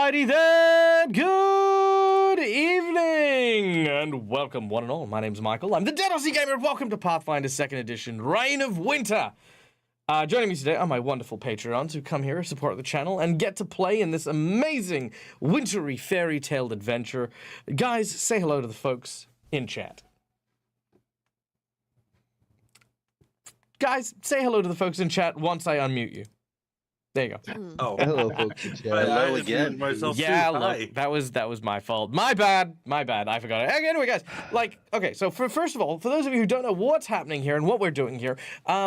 Alrighty then, good evening, and welcome one and all. My name's Michael, I'm the Dead Aussie Gamer, and welcome to Pathfinder 2nd Edition, Reign of Winter. Joining me today are my wonderful Patreons who come here, support the channel, and get to play in this amazing, wintry, fairy-tale adventure. Guys, say hello to the folks in chat. Guys, say hello to the folks in chat once I unmute you. There you go. Oh, Hello, folks. hello again. Yeah, look, that was my fault. My bad. I forgot it. Anyway, guys, okay, so first of all, for those of you who don't know what's happening here and what we're doing here,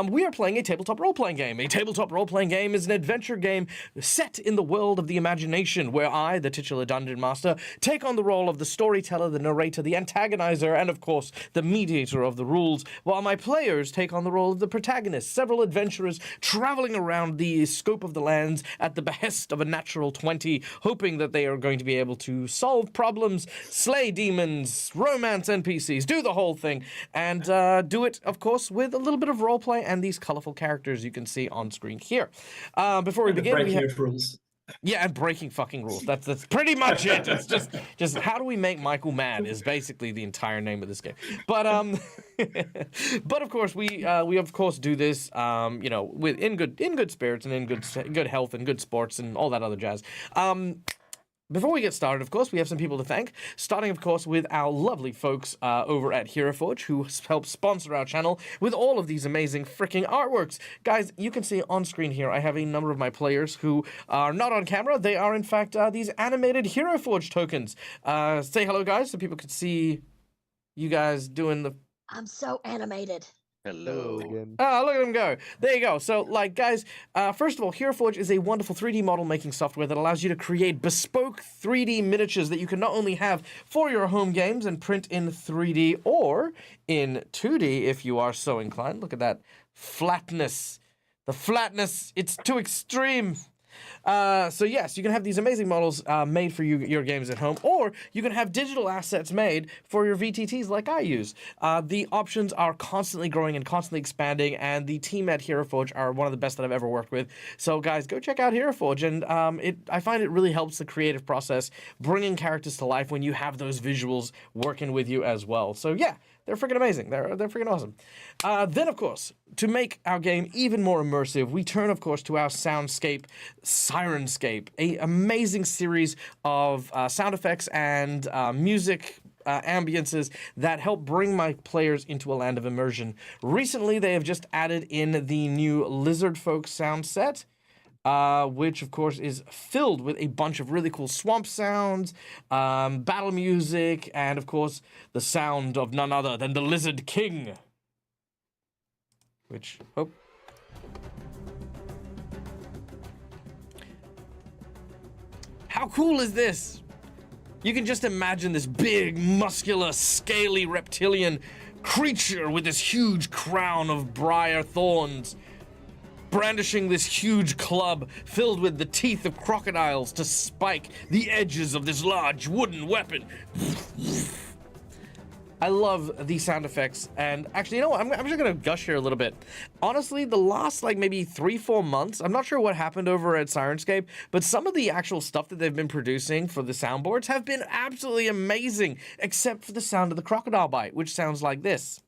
we are playing a tabletop role-playing game. A tabletop role-playing game is an adventure game set in the world of the imagination, where I, the titular dungeon master, take on the role of the storyteller, the narrator, the antagonizer, and of course, the mediator of the rules, while my players take on the role of the protagonist, several adventurers traveling around the scope of the lands at the behest of a natural 20, hoping that they are going to be able to solve problems, slay demons, romance NPCs, do the whole thing, and do it, of course, with a little bit of roleplay and these colorful characters you can see on screen here. Before we begin, we have rules. Yeah, and breaking fucking rules. That's pretty much it. It's just how do we make Michael mad is basically the entire name of this game. But but of course we of course do this you know, with in good spirits and in good health and good sports and all that other jazz. Before we get started, of course, we have some people to thank, starting, of course, with our lovely folks over at HeroForge, who help sponsor our channel with all of these amazing freaking artworks. Guys, you can see on screen here, I have a number of my players who are not on camera. They are, in fact, these animated HeroForge tokens. Say hello, guys, so people could see you guys doing the... I'm so animated. Hello again. Oh, look at them go. There you go. So, guys, first of all, HeroForge is a wonderful 3D model making software that allows you to create bespoke 3D miniatures that you can not only have for your home games and print in 3D or in 2D if you are so inclined. Look at that flatness. The flatness, it's too extreme. So yes, you can have these amazing models made for your games at home, or you can have digital assets made for your VTTs like I use. The options are constantly growing and constantly expanding, and the team at HeroForge are one of the best that I've ever worked with. So guys, go check out HeroForge, and I find it really helps the creative process, bringing characters to life when you have those visuals working with you as well. So yeah, they're freaking amazing. They're freaking awesome. Then, of course, to make our game even more immersive, we turn, of course, to our soundscape, Sirenscape, a amazing series of sound effects and music ambiences that help bring my players into a land of immersion. Recently, they have just added in the new Lizard Folk sound set, which, of course, is filled with a bunch of really cool swamp sounds, battle music, and, of course, the sound of none other than the Lizard King. Which, oh. How cool is this? You can just imagine this big, muscular, scaly reptilian creature with this huge crown of briar thorns, brandishing this huge club filled with the teeth of crocodiles to spike the edges of this large wooden weapon. I love these sound effects, and actually, you know what? I'm just gonna gush here a little bit. Honestly, the last, maybe 3-4 months, I'm not sure what happened over at Sirenscape, but some of the actual stuff that they've been producing for the soundboards have been absolutely amazing, except for the sound of the crocodile bite, which sounds like this.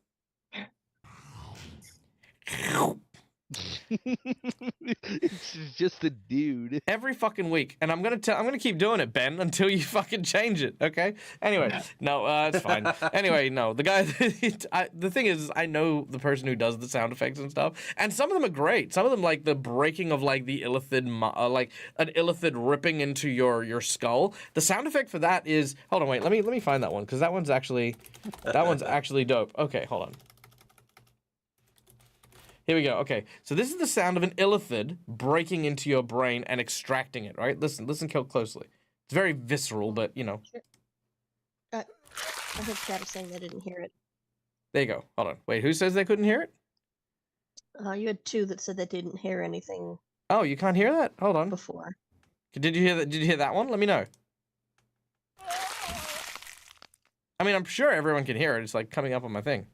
It's just a dude. Every fucking week, and I'm gonna keep doing it, Ben, until you fucking change it, okay? Anyway, no, it's fine. Anyway, no, the guy, the thing is, I know the person who does the sound effects and stuff, and some of them are great. Some of them, like the breaking of the illithid, like an illithid ripping into your skull. The sound effect for that is, hold on, wait, let me find that one, because that one's actually dope. Okay, hold on. Here we go. Okay, so this is the sound of an illithid breaking into your brain and extracting it, right? Listen closely. It's very visceral, but, you know. I heard chat saying they didn't hear it. There you go. Hold on. Wait, who says they couldn't hear it? You had 2 that said they didn't hear anything. Oh, you can't hear that? Hold on. Before. Did you hear that? Did you hear that one? Let me know. I mean, I'm sure everyone can hear it. It's coming up on my thing.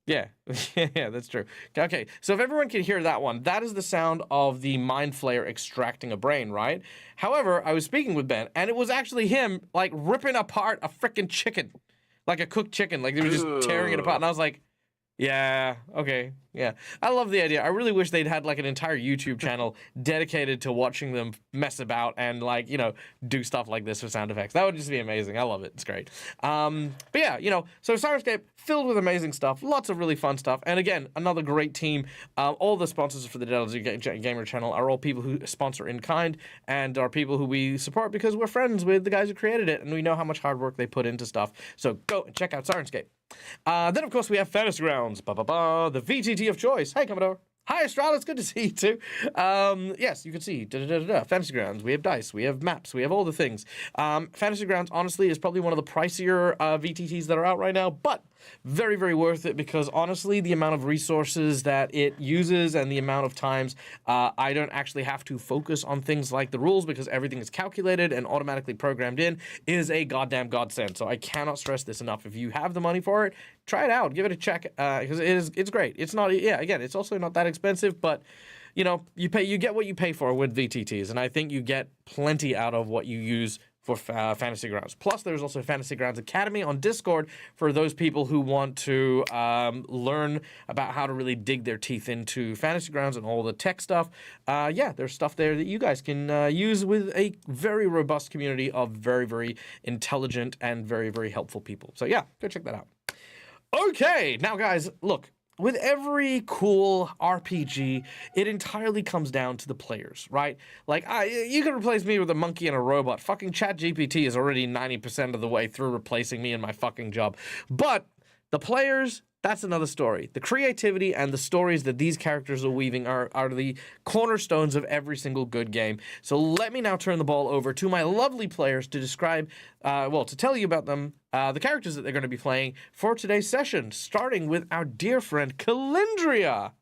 Yeah, yeah, that's true. Okay, so if everyone can hear that one, that is the sound of the Mind Flayer extracting a brain, right? However, I was speaking with Ben, and it was actually him, like, ripping apart a freaking chicken. Like a cooked chicken. Like, they were just tearing it apart. And I was like, yeah, okay, yeah. I love the idea. I really wish they'd had like an entire YouTube channel dedicated to watching them mess about and like, do stuff like this for sound effects. That would just be amazing. I love it. It's great. But yeah, so Sirenscape filled with amazing stuff, lots of really fun stuff. And again, another great team. All the sponsors for the Delta Gamer channel are all people who sponsor in kind and are people who we support because we're friends with the guys who created it and we know how much hard work they put into stuff. So go and check out Sirenscape. Then, of course, we have Fantasy Grounds, the VTT of choice. Hey, Commodore. Hi, Astral. It's good to see you, too. Yes, you can see. Fantasy Grounds. We have dice. We have maps. We have all the things. Fantasy Grounds, honestly, is probably one of the pricier VTTs that are out right now, but very, very worth it because, honestly, the amount of resources that it uses and the amount of times I don't actually have to focus on things like the rules because everything is calculated and automatically programmed in is a goddamn godsend. So I cannot stress this enough. If you have the money for it, try it out. Give it a check because it's great. It's not, again, it's also not that expensive, but you get what you pay for with VTTs, and I think you get plenty out of what you use for Fantasy Grounds. Plus, there's also Fantasy Grounds Academy on Discord for those people who want to learn about how to really dig their teeth into Fantasy Grounds and all the tech stuff. Yeah, there's stuff there that you guys can use with a very robust community of very, very intelligent and very, very helpful people. So yeah, go check that out. Okay, now guys, look. With every cool RPG, it entirely comes down to the players, right? Like, you can replace me with a monkey and a robot. Fucking ChatGPT is already 90% of the way through replacing me in my fucking job. But the players, that's another story. The creativity and the stories that these characters are weaving are the cornerstones of every single good game. So let me now turn the ball over to my lovely players to describe, to tell you about them, the characters that they're going to be playing for today's session, starting with our dear friend Calendria,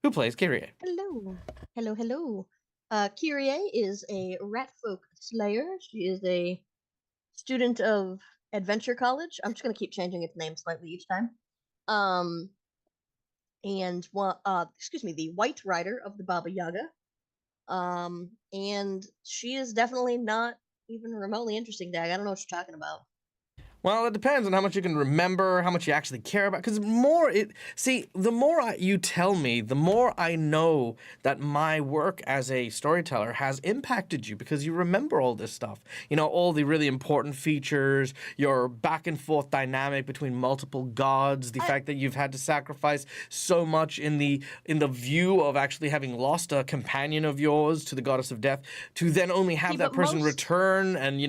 who plays Kyrie. Hello. Hello, hello. Kyrie is a ratfolk slayer. She is a student of Adventure College. I'm just going to keep changing its name slightly each time. And the White Rider of the Baba Yaga. And she is definitely not even remotely interesting, Dag. I don't know what you're talking about. Well, it depends on how much you can remember, how much you actually care about. Because the more you tell me, the more I know that my work as a storyteller has impacted you because you remember all this stuff. All the really important features, your back and forth dynamic between multiple gods, the fact that you've had to sacrifice so much in the view of actually having lost a companion of yours to the goddess of death, to then only have that person return and,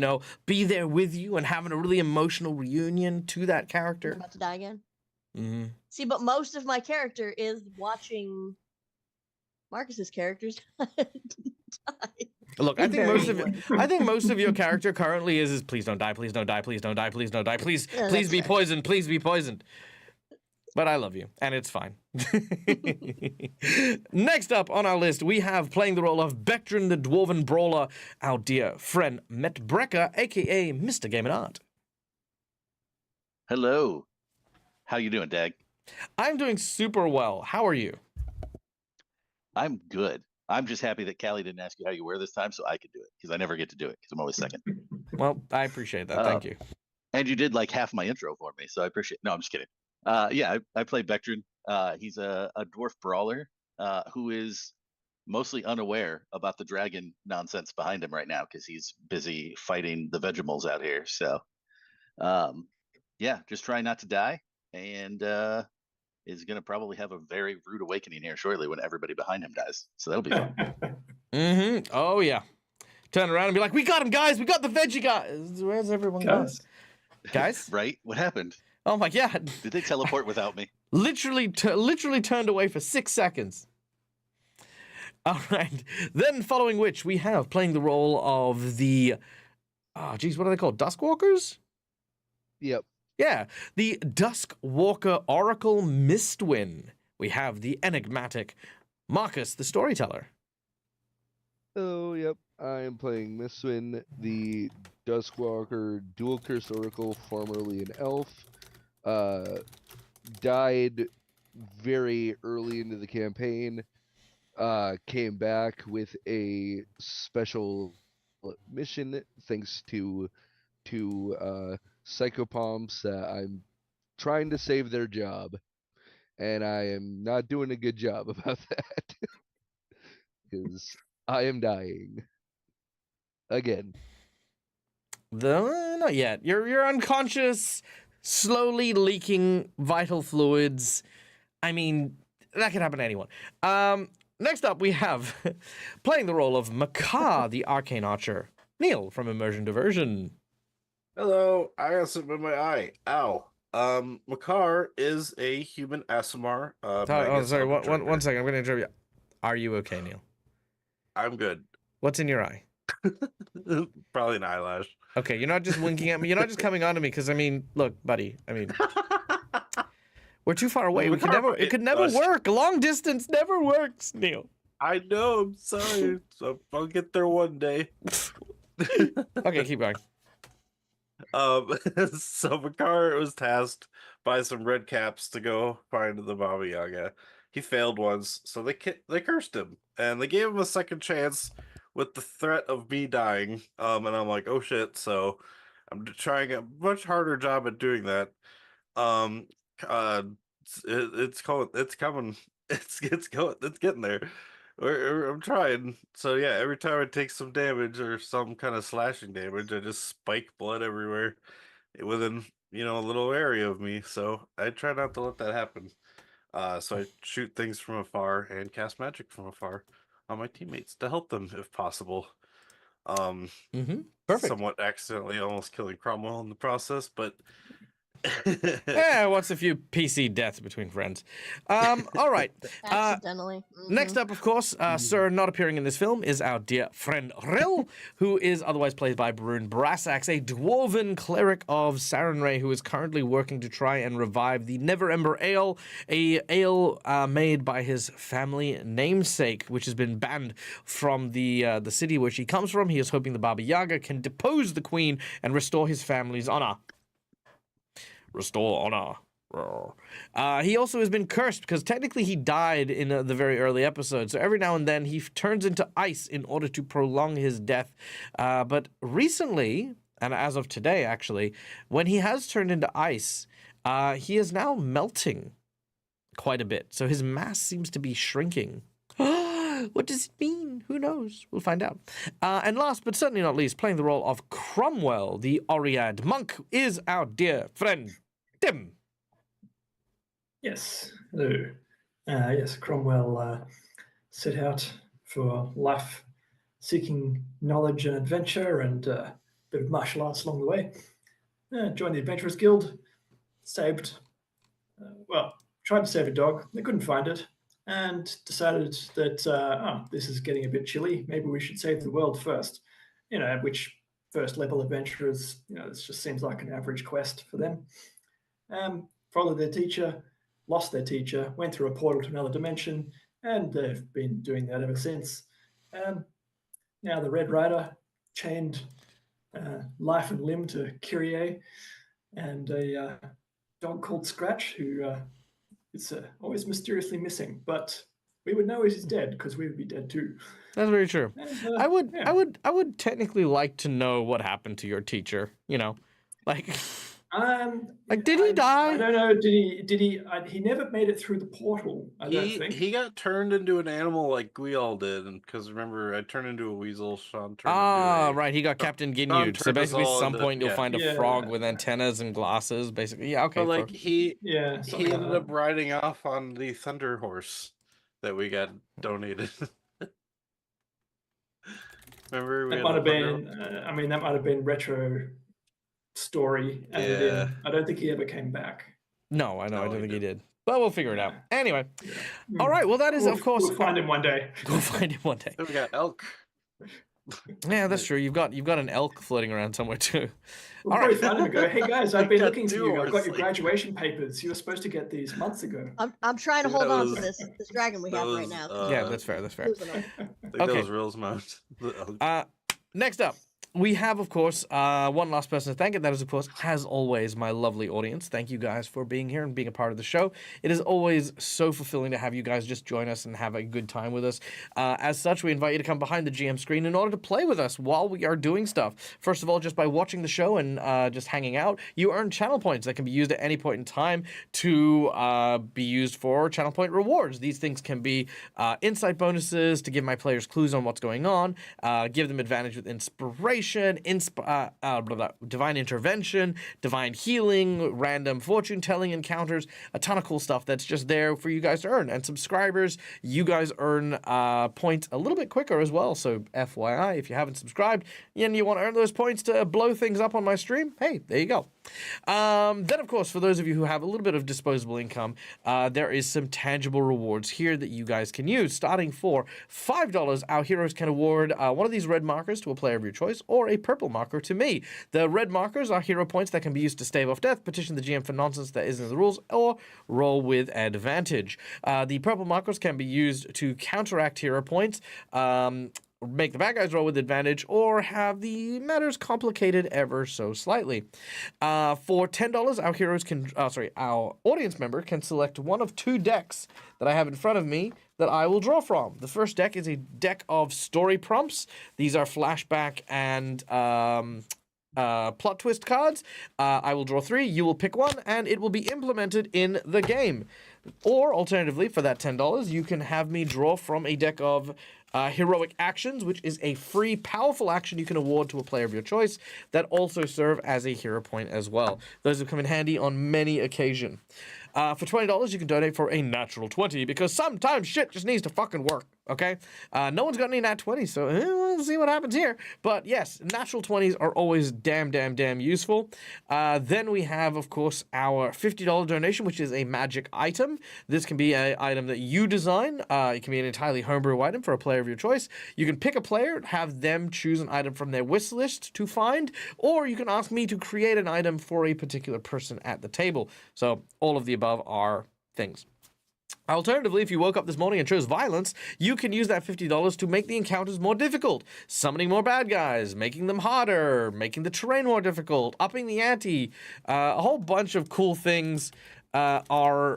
be there with you and having a really emotional reunion to that character. I'm about to die again. Mm-hmm. See, but most of my character is watching Marcus's characters die. Look, I think most of your character currently is please don't die, please don't die, please don't die, please don't die, please be poisoned, please be poisoned. But I love you, and it's fine. Next up on our list, we have playing the role of Bectrin the Dwarven Brawler, our dear friend Matt Brecker, a.k.a. Mr. Game and Art. Hello. How you doing, Dag? I'm doing super well. How are you? I'm good. I'm just happy that Callie didn't ask you how you were this time, so I could do it, because I never get to do it, because I'm always second. Well, I appreciate that. Thank you. And you did like half my intro for me, so I appreciate it. No, I'm just kidding. Yeah, I play Bectrin. He's a dwarf brawler who is mostly unaware about the dragon nonsense behind him right now, because he's busy fighting the Vegemals out here. So, yeah, just trying not to die, and is going to probably have a very rude awakening here shortly when everybody behind him dies. So that'll be fun. Mm-hmm. Oh, yeah. Turn around and be like, we got him, guys. We got the veggie guys. Where's everyone, guys? Guys? Right? What happened? Oh, my God. Did they teleport without me? Literally turned away for 6 seconds. All right. Then following which, we have playing the role of the... what are they called? Duskwalkers? Yep. Yeah, the Duskwalker Oracle Mistwind. We have the enigmatic Marcus, the storyteller. Oh, yep. I am playing Mistwind, the Duskwalker Dual Cursed Oracle, formerly an elf. died very early into the campaign. Came back with a special mission thanks to psychopomps that I'm trying to save their job, and I am not doing a good job about that because I am dying again. Not yet. You're unconscious, slowly leaking vital fluids. I mean, that could happen to anyone. Next up, we have playing the role of Makar, the arcane archer, Neil from Immersion Diversion. Hello, I got something in my eye. Ow. Makar is a human Asimar. Sorry, one second. I'm going to interrupt you. Are you okay, Neil? I'm good. What's in your eye? Probably an eyelash. Okay, you're not just winking at me. You're not just coming on to me because, I mean, look, buddy. I mean, we're too far away. It could never work. Long distance never works, Neil. I know. I'm sorry. So I'll get there one day. Okay, keep going. So Makar was tasked by some red caps to go find the Baba Yaga. He failed once, so they cursed him, and they gave him a second chance with the threat of me dying. And I'm like, oh shit! So I'm trying a much harder job at doing that. It's coming. It's getting there. I'm trying. So yeah, every time I take some damage or some kind of slashing damage, I just spike blood everywhere within a little area of me. So I try not to let that happen. So I shoot things from afar and cast magic from afar on my teammates to help them if possible. Perfect. Somewhat accidentally almost killing Cromwell in the process, but what's a few PC deaths between friends? All right. Accidentally. Next up, of course, Sir not appearing in this film is our dear friend Rill, who is otherwise played by Brune Brassax, a dwarven cleric of Sarenrae who is currently working to try and revive the Never Ember Ale, a ale made by his family namesake, which has been banned from the city which he comes from. He is hoping the Baba Yaga can depose the queen and restore his family's honor. Restore honor. He also has been cursed because technically he died in the very early episode. So every now and then he turns into ice in order to prolong his death. But recently, and as of today actually, when he has turned into ice, he is now melting quite a bit. So his mass seems to be shrinking. What does it mean? Who knows? We'll find out. And last but certainly not least, playing the role of Cromwell, the Oread monk, is our dear friend Tim. Yes, hello. Yes, Cromwell set out for life, seeking knowledge and adventure and a bit of martial arts along the way. Joined the Adventurers Guild, tried to save a dog. They couldn't find it, and decided that, this is getting a bit chilly. Maybe we should save the world first. At which first level adventurers, this just seems like an average quest for them. Followed their teacher, lost their teacher, went through a portal to another dimension, and they've been doing that ever since. Now the Red Rider chained life and limb to Kyrie and a dog called Scratch, who is always mysteriously missing, but we would know he's dead because we would be dead too. That's very true. And, I would technically like to know what happened to your teacher. Did he die? I don't know. Did he? He never made it through the portal. I don't think he got turned into an animal like we all did, and because remember, I turned into a weasel. Sean turned into right. He got Captain Ginyu. So basically, at some point, you'll find a frog with Yeah. antennas and glasses. Basically, yeah. Okay. But he something like ended that. up riding off on the Thunder Horse that we got donated. Remember, we That had might have the been. Thunder- That might have been retro story. Added Yeah. in. I don't think he ever came back. No, I know. I No, don't he think he did. But we'll figure it out. Yeah. Anyway. Yeah. All right. Well, that is, We'll- of course. We'll find him one day. We'll find him one day. Then we got elk. Yeah, that's true. You've got an elk floating around somewhere too. We'll All probably right. find him and go, hey guys, I've been got looking for two you. I've got horses, your like- graduation papers. You were supposed to get these months ago. I'm trying to That hold on to was- this dragon we have right that now. was, Yeah, that's fair. That's fair. Losing him. I think Okay. that was Reel's mount. The elk. Next up, we have, of course, one last person to thank, and that is, of course, as always, my lovely audience. Thank you guys for being here and being a part of the show. It is always so fulfilling to have you guys just join us and have a good time with us. As such, we invite you to come behind the GM screen in order to play with us while we are doing stuff. First of all, just by watching the show and just hanging out, you earn channel points that can be used at any point in time to be used for channel point rewards. These things can be insight bonuses to give my players clues on what's going on, give them advantage with inspiration, divine intervention, divine healing, random fortune telling encounters, a ton of cool stuff that's just there for you guys to earn. And subscribers, you guys earn points a little bit quicker as well. So FYI, if you haven't subscribed and you want to earn those points to blow things up on my stream, hey, there you go. Then, of course, for those of you who have a little bit of disposable income, there is some tangible rewards here that you guys can use. Starting for $5, our heroes can award one of these red markers to a player of your choice, or a purple marker to me. The red markers are hero points that can be used to stave off death, petition the GM for nonsense that isn't in the rules, or roll with advantage. The purple markers can be used to counteract hero points, make the bad guys roll with advantage, or have the matters complicated ever so slightly. For $10, our heroes can, our audience member can select one of two decks that I have in front of me that I will draw from. The first deck is a deck of story prompts. These are flashback and plot twist cards. I will draw 3, you will pick one, and it will be implemented in the game. Or, alternatively, for that $10, you can have me draw from a deck of heroic actions, which is a free, powerful action you can award to a player of your choice that also serve as a hero point as well. Those have come in handy on many occasions. For $20, you can donate for a natural 20, because sometimes shit just needs to fucking work, okay? No one's got any nat 20s, so we'll see what happens here. But yes, natural 20s are always damn useful. Then we have, of course, our $50 donation, which is a magic item. This can be an item that you design. It can be an entirely homebrew item for a player of your choice. You can pick a player, have them choose an item from their wish list to find, or you can ask me to create an item for a particular person at the table. So all of the above are things. Alternatively, if you woke up this morning and chose violence, you can use that $50 to make the encounters more difficult, summoning more bad guys, making them harder, making the terrain more difficult, upping the ante. A whole bunch of cool things are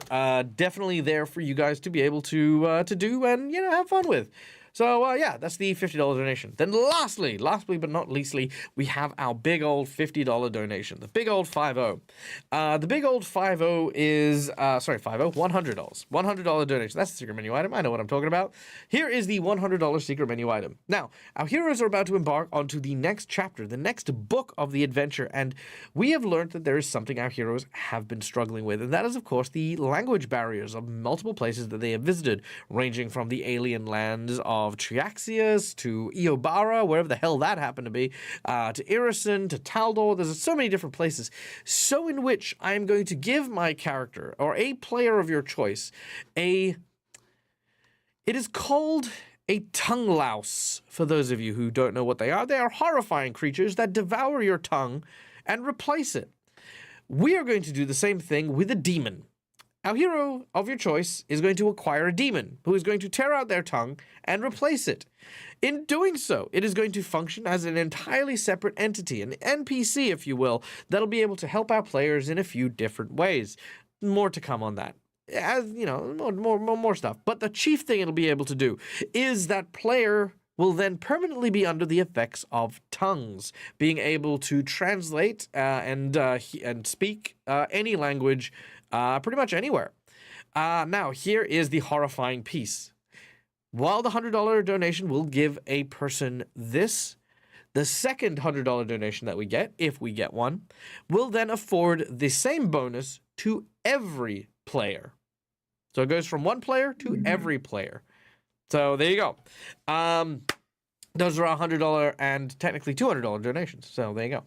definitely there for you guys to be able to do and, have fun with. So, yeah, that's the $50 donation. Then lastly but not leastly, we have our big old $50 donation, the big old 50. The big old 50 is, $100. $100 donation. That's the secret menu item. I know what I'm talking about. Here is the $100 secret menu item. Now, our heroes are about to embark onto the next chapter, the next book of the adventure, and we have learned that there is something our heroes have been struggling with, and that is, of course, the language barriers of multiple places that they have visited, ranging from the alien lands of Triaxius to Eobara, wherever the hell that happened to be, to Irison, to Taldor. There's so many different places. So in which I am going to give my character, or a player of your choice, it is called a tongue louse, for those of you who don't know what they are. They are horrifying creatures that devour your tongue and replace it. We are going to do the same thing with a demon. Our hero of your choice is going to acquire a demon who is going to tear out their tongue and replace it. In doing so, it is going to function as an entirely separate entity, an NPC, if you will, that'll be able to help our players in a few different ways. More to come on that. As more stuff. But the chief thing it'll be able to do is that player will then permanently be under the effects of tongues, being able to translate and speak any language pretty much anywhere. Now, here is the horrifying piece. While the $100 donation will give a person this, the second $100 donation that we get, if we get one, will then afford the same bonus to every player. So it goes from one player to every player. So there you go. Those are $100 and technically $200 donations. So there you go.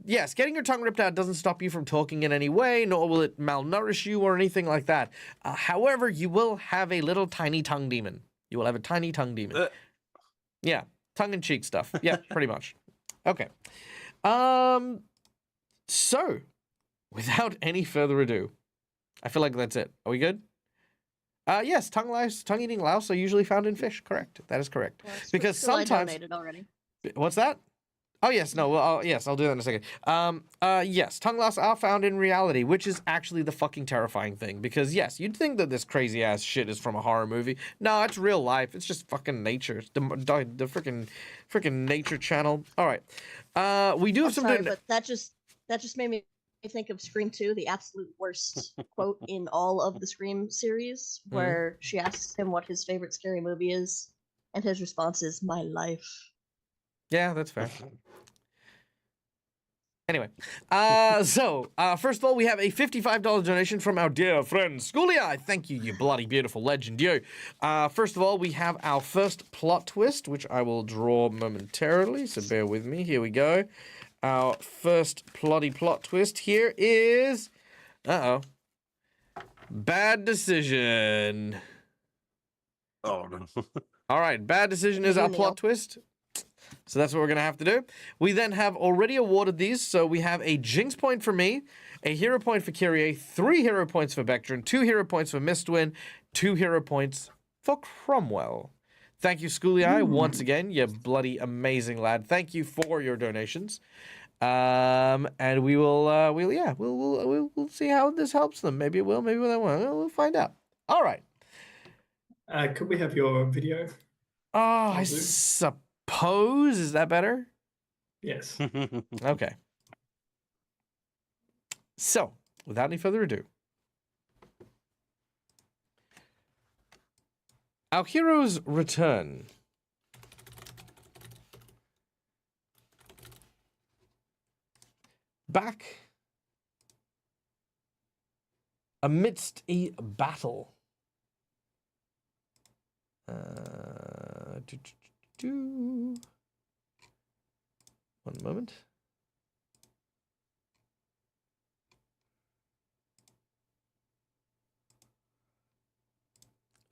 Yes, getting your tongue ripped out doesn't stop you from talking in any way, nor will it malnourish you or anything like that. However, you will have a little tiny tongue demon. You will have a tiny tongue demon. Yeah, tongue-in-cheek stuff. Yeah, pretty much. Okay. So, without any further ado, I feel like that's it. Are we good? Yes, tongue-eating louse are usually found in fish. Correct. That is correct. Well, Because still I sometimes... donated already. What's that? Oh yes, no, well, yes, I'll do that in a second. Yes, tongue loss are found in reality, which is actually the fucking terrifying thing. Because yes, you'd think that this crazy ass shit is from a horror movie. No, it's real life. It's just fucking nature. The freaking nature channel. All right, we do have some. Sorry, but that just made me think of Scream 2, the absolute worst quote in all of the Scream series, where she asks him what his favorite scary movie is, and his response is "My life." Yeah, that's fair. Anyway, so first of all, we have a $55 donation from our dear friend Schoolia. Thank you, you bloody beautiful legend, you. First of all, we have our first plot twist, which I will draw momentarily, so bear with me. Here we go. Our first plot twist here is... Uh-oh. Bad decision. Oh, no. All right, bad decision is our plot twist. So that's what we're going to have to do. We then have already awarded these. So we have a Jinx point for me, a hero point for Kyrie, 3 hero points for Vectrin, 2 hero points for Mistwin, 2 hero points for Cromwell. Thank you, Schoolie, once again. You bloody amazing lad. Thank you for your donations. And we will, we'll see how this helps them. Maybe it will, maybe it won't. We'll find out. All right. Could we have your video? Oh, I suppose. Is that better? Yes. Okay. So, without any further ado, our heroes return. Back amidst a battle. One moment.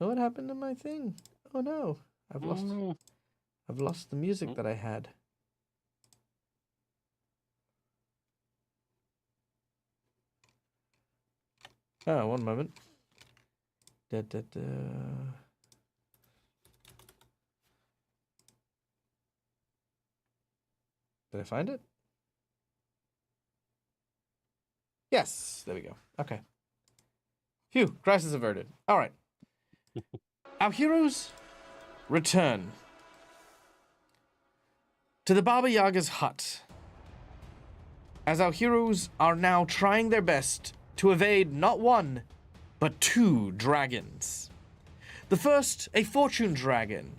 Oh, what happened to my thing? Oh no, I've lost the music that I had. Oh, one moment. Did I find it? Yes, there we go. Okay. Phew, crisis averted. All right. Our heroes return to the Baba Yaga's hut, as our heroes are now trying their best to evade not one, but 2 dragons. The first, a fortune dragon,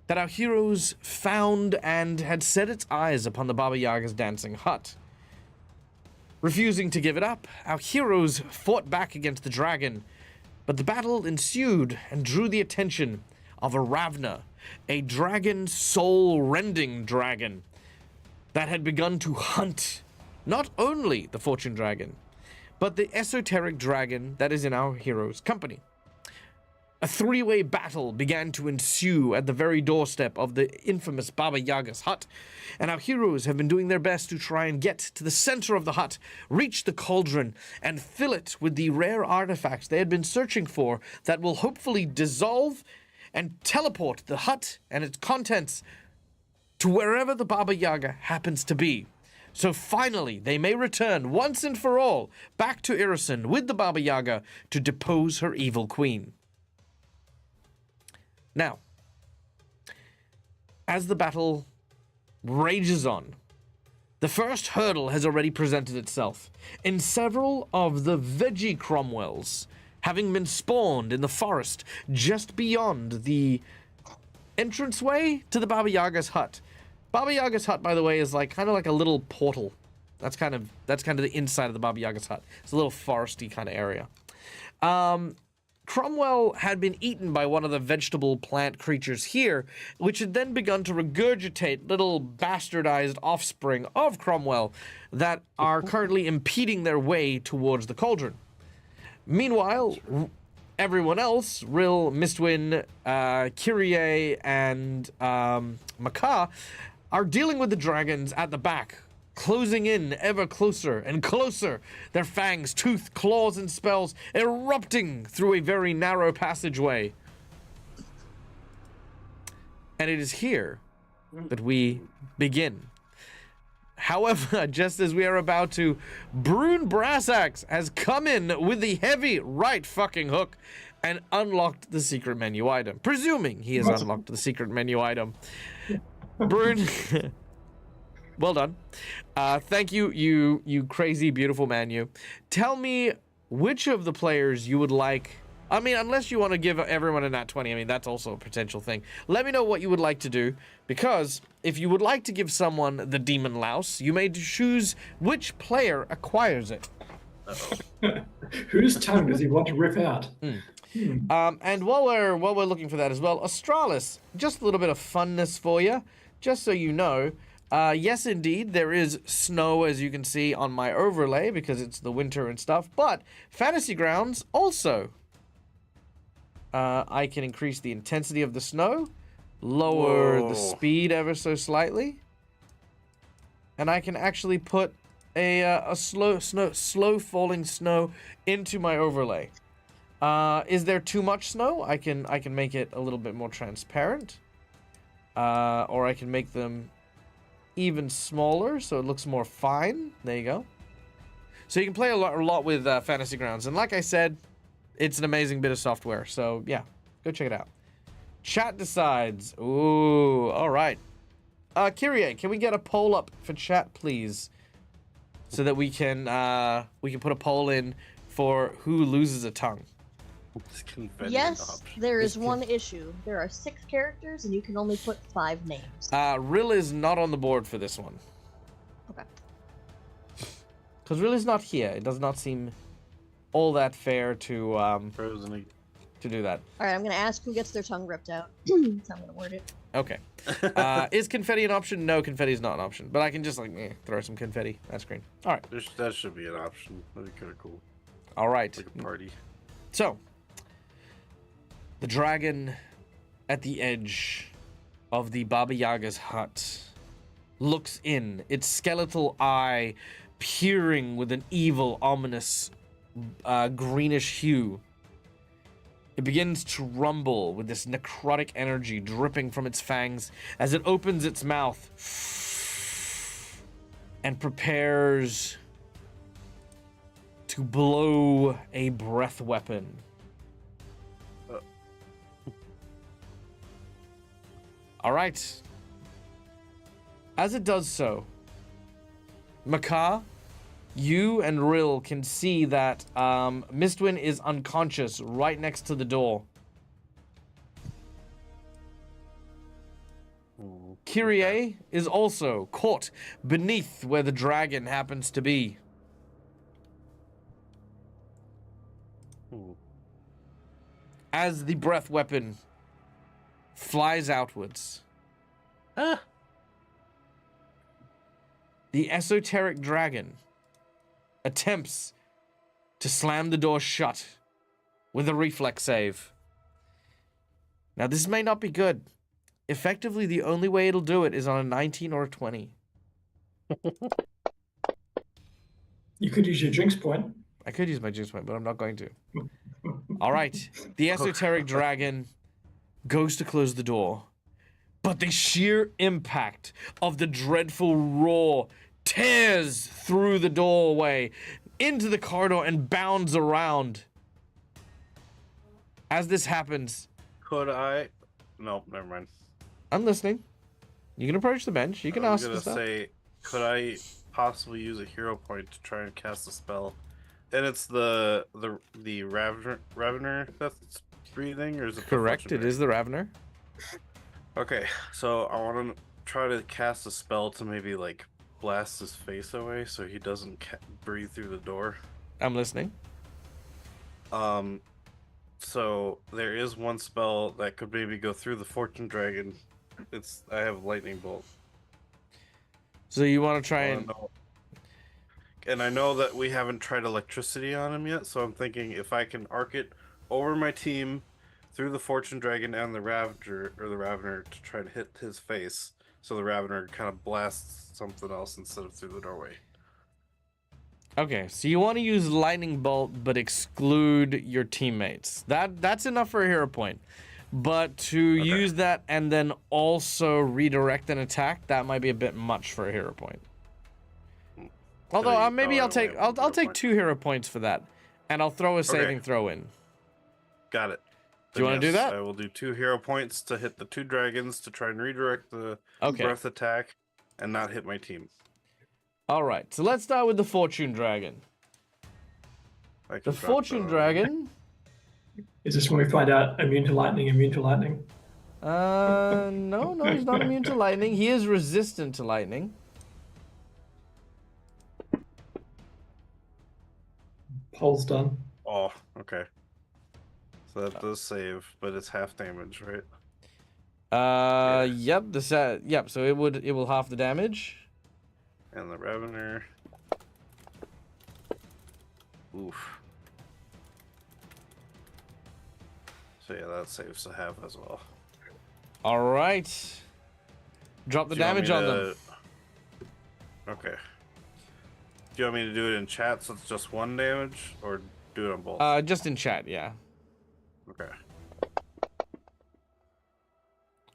that our heroes found and had set its eyes upon the Baba Yaga's dancing hut. Refusing to give it up, our heroes fought back against the dragon, but the battle ensued and drew the attention of a Ravna, a dragon soul-rending dragon that had begun to hunt not only the fortune dragon, but the esoteric dragon that is in our heroes' company. A 3-way battle began to ensue at the very doorstep of the infamous Baba Yaga's hut, and our heroes have been doing their best to try and get to the center of the hut, reach the cauldron, and fill it with the rare artifacts they had been searching for that will hopefully dissolve and teleport the hut and its contents to wherever the Baba Yaga happens to be. So finally, they may return once and for all back to Irison with the Baba Yaga to depose her evil queen. Now, as the battle rages on, the first hurdle has already presented itself in several of the veggie Cromwells having been spawned in the forest just beyond the entranceway to the Baba Yaga's hut. Baba Yaga's hut, by the way, is kind of like a little portal. That's kind of the inside of the Baba Yaga's hut. It's a little foresty kind of area. Cromwell had been eaten by one of the vegetable plant creatures here, which had then begun to regurgitate little bastardized offspring of Cromwell that are currently impeding their way towards the cauldron. Meanwhile, everyone else, Rill, Mistwin, Kyrie, and Maka, are dealing with the dragons at the back, closing in ever closer and closer, their fangs, tooth, claws, and spells erupting through a very narrow passageway. And it is here that we begin. However, just as we are about to, Brune Brassax has come in with the heavy right fucking hook and unlocked the secret menu item. Presuming he has unlocked the secret menu item. Brune, well done. Thank you, you crazy, beautiful man, you. Tell me which of the players you would like. I mean, unless you want to give everyone a nat 20, I mean, that's also a potential thing. Let me know what you would like to do, because if you would like to give someone the Demon Louse, you may choose which player acquires it. Whose tongue does he want to rip out? And while we're looking for that as well, Astralis, just a little bit of funness for you, just so you know. Yes, indeed, there is snow, as you can see on my overlay, because it's the winter and stuff, but Fantasy Grounds also. I can increase the intensity of the snow, lower the speed ever so slightly, and I can actually put a slow falling snow into my overlay. Is there too much snow? I can make it a little bit more transparent, or I can make them even smaller so it looks more fine. There you go. So you can play a lot with Fantasy Grounds, and like I said, it's an amazing bit of software. So yeah, go check it out. Chat decides. Ooh, all right. Kyrie, can we get a poll up for chat, please, so that we can put a poll in for who loses a tongue? Yes, there is one issue. There are 6 characters, and you can only put 5 names. Rill is not on the board for this one. Okay. Because Rill is not here. It does not seem all that fair to do that. All right, I'm gonna ask who gets their tongue ripped out. So I'm gonna word it. Okay. Is confetti an option? No, confetti is not an option. But I can just throw some confetti. That's great. All right. That should be an option. That'd be kind of cool. All right. Like a party. So, the dragon at the edge of the Baba Yaga's hut looks in, its skeletal eye peering with an evil, ominous, greenish hue. It begins to rumble with this necrotic energy dripping from its fangs as it opens its mouth and prepares to blow a breath weapon. All right. As it does so, Makar, you and Rill can see that Mistwin is unconscious right next to the door. Kyrie is also caught beneath where the dragon happens to be. As the breath weapon flies outwards, the esoteric dragon attempts to slam the door shut with a reflex save. Now, this may not be good. Effectively, the only way it'll do it is on a 19 or a 20. You could use your jinx point. I could use my juice point, but I'm not going to. All right. The esoteric dragon goes to close the door, but the sheer impact of the dreadful roar tears through the doorway into the corridor and bounds around. As this happens... Could I... No, never mind. I'm listening. You can approach the bench. You can ask I was stuff. gonna say, could I possibly use a hero point to try and cast a spell? And it's the Ravener that's breathing, or is it Correct, it is the Ravener. Okay, so I want to try to cast a spell to maybe like blast his face away so he doesn't breathe through the door. I'm listening. So there is one spell that could maybe go through the Fortune Dragon. I have Lightning Bolt. So you want to try and... And I know that we haven't tried electricity on him yet, so I'm thinking if I can arc it over my team through the Fortune Dragon and the Ravener to try to hit his face, so the Ravener kind of blasts something else instead of through the doorway. Okay, so you want to use Lightning Bolt, but exclude your teammates. That's enough for a hero point. But to use that and then also redirect an attack, that might be a bit much for a hero point. Although Three. maybe Oh, I'll I take only have one hero take point. 2 hero points for that, and I'll throw a saving throw in. Got it. Do you Then want to do yes, that? I will do 2 hero points to hit the 2 dragons to try and redirect the Okay. breath attack and not hit my team. All right. So let's start with the Fortune Dragon. I The can drop Fortune Dragon. Is this when we find out immune to lightning, immune to lightning? No, he's not immune to lightning. He is resistant to lightning. Poll's done. Oh, okay. So that does save, but it's half damage, right? Yep. Yep. So it will half the damage. And the Ravener. Oof. So yeah, that saves to half as well. All right. Drop the Do you want me damage on them. Okay. Do you want me to do it in chat so it's just 1 damage, or do it on both? Just in chat, yeah. Okay.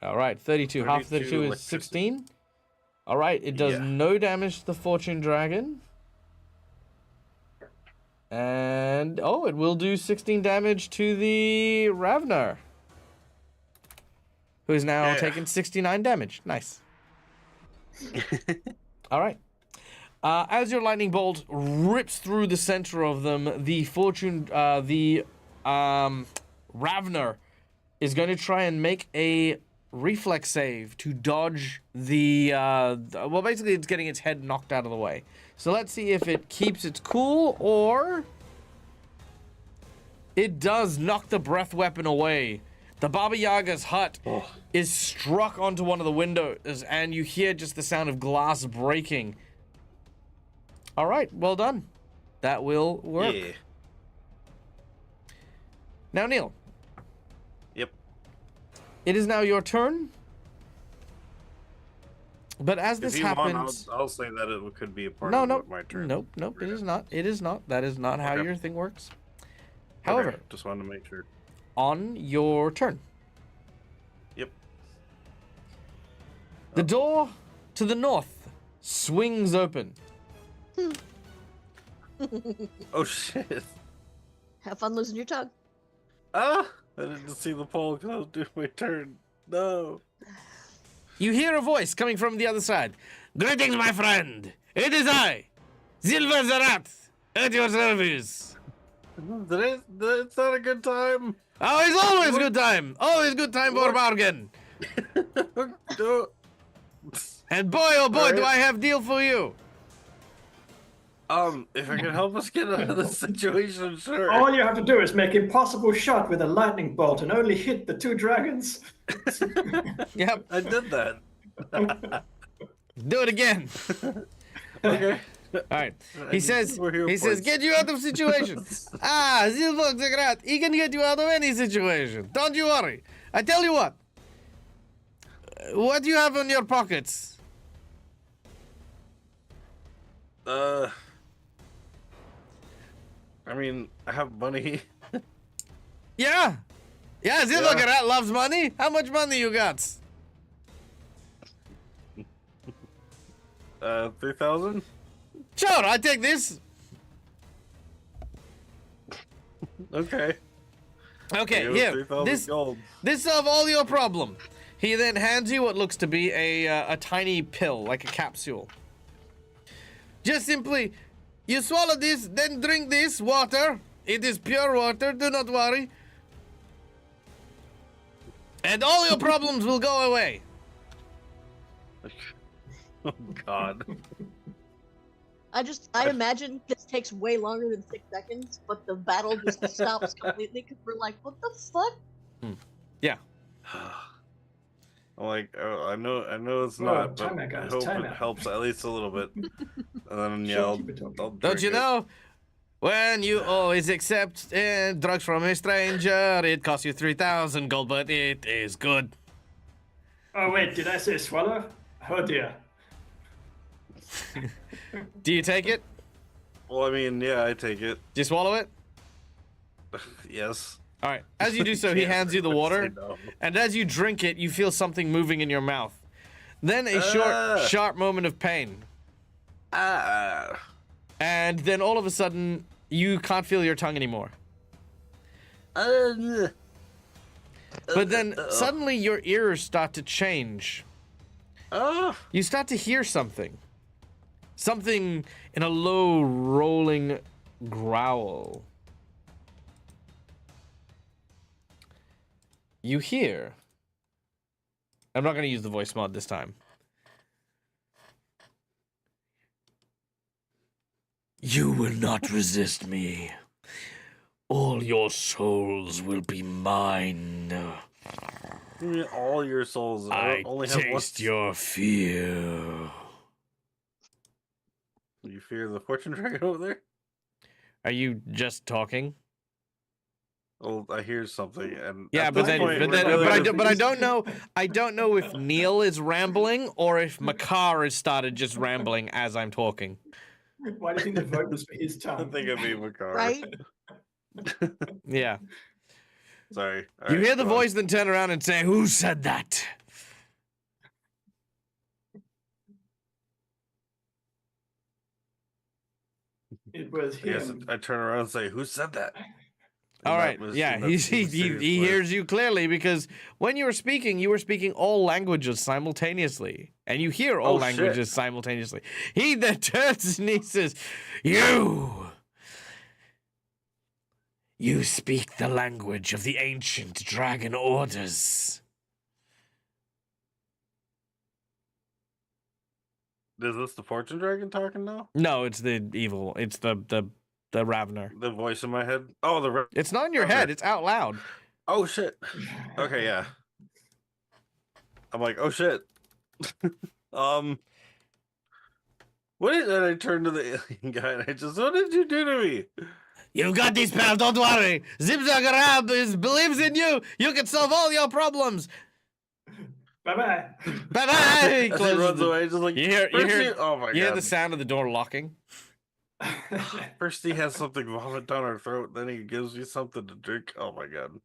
All right, 32. Half 32 32 is electricity. 16. All right, it does Yeah. no damage to the Fortune Dragon. And, oh, it will do 16 damage to the Ravnar, who is now Yeah. taking 69 damage. Nice. All right. As your lightning bolt rips through the center of them, the Ravnar is going to try and make a reflex save to dodge the, well, basically it's getting its head knocked out of the way. So let's see if it keeps its cool or it does knock the breath weapon away. The Baba Yaga's hut is struck onto one of the windows and you hear just the sound of glass breaking. All right, well done. That will work. Yeah. Now, Neil, Yep. it is now your turn. But as this If you want, happens... I'll say that it could be a part No, of no, my turn. nope, it is not. It is not. That is not how Okay. your thing works. Okay, However, just wanted to make sure. on your turn, Yep. the door to the north swings open. Oh shit. Have fun losing your tongue. Ah! I didn't see the poll because I was doing my turn. No. You hear a voice coming from the other side. Greetings, my friend. It is I, Silver the Rat, at your service. It's not a good time. Oh, it's always good time. Always good time for a bargain. No. And boy, oh boy, do I have deal for you. If I can help us get out of this situation, sure. All you have to do is make impossible shot with a lightning bolt and only hit the 2 dragons. Yep, I did that. do it again. Okay. All right. He says, We're here get points. you out of situation. Silver the Rat, he can get you out of any situation. Don't you worry. I tell you what. What do you have in your pockets? I mean, I have money. Yeah. Yeah, Silver Yeah. Rat loves money. How much money you got? 3,000? Sure, I take this. Okay. Okay, Give us here. 3,000 gold. This solve all your problem. He then hands you what looks to be a tiny pill, like a capsule. Just simply, you swallow this, then drink this water. It is pure water, do not worry. And all your problems will go away. Oh God. I imagine this takes way longer than 6 seconds, but the battle just stops completely because we're like, what the fuck? Yeah. I'm like, oh, I know it's Whoa, not, but time out, I guys, hope time it out. helps at least a little bit. And then yeah, Sure, I'll, keep it talking. I'll Don't drink you it. know? When you always accept drugs from a stranger, it costs you 3,000 gold, but it is good. Oh wait, did I say swallow? Oh dear. Do you take it? Well, I mean, yeah, I take it. Do you swallow it? Yes. All right. As you do so, he Can't hands you the say water, no. and as you drink it, you feel something moving in your mouth. Then a short, Ah. sharp moment of pain. Ah. And then all of a sudden, you can't feel your tongue anymore. But then suddenly your ears start to change. You start to hear something. Something in a low, rolling growl. You hear. I'm not going to use the voice mod this time. You will not resist me. All your souls will be mine. All your souls. I only have one. taste your fear. You fear the fortune dragon over there? Are you just talking? Well, I hear something, and Yeah, at but this then, point, but we're then, really but I don't know. I don't know if Neil is rambling or if Makar has started just rambling as I'm talking. Why do you think the vote was for his I tongue? think it'd be Makar. Right? Yeah. Sorry. All You right, hear the go on. voice, then turn around and say, "Who said that?" It was I guess him. I turn around and say, "Who said that?" All And right. that was- Yeah, in he that- in a serious voice. hears you clearly because when you were speaking all languages simultaneously, and you hear all Oh, shit. languages simultaneously. He then turns and he says, "You speak the language of the ancient dragon orders." Is this the fortune dragon talking now? No, it's the evil. It's the Ravener. The voice in my head. Oh, the. It's not in your head. It's out loud. Oh shit. Okay, yeah. I'm like, oh shit. What did and I turned to the alien guy and I just, what did you do to me? You've got these, pal. Don't worry. Zibzagarab believes in you. You can solve all your problems. Bye bye. Bye bye. As he runs away, just like, You hear, oh my you hear god. the sound of the door locking. First he has something vomit down our throat, then he gives me something to drink. Oh my god.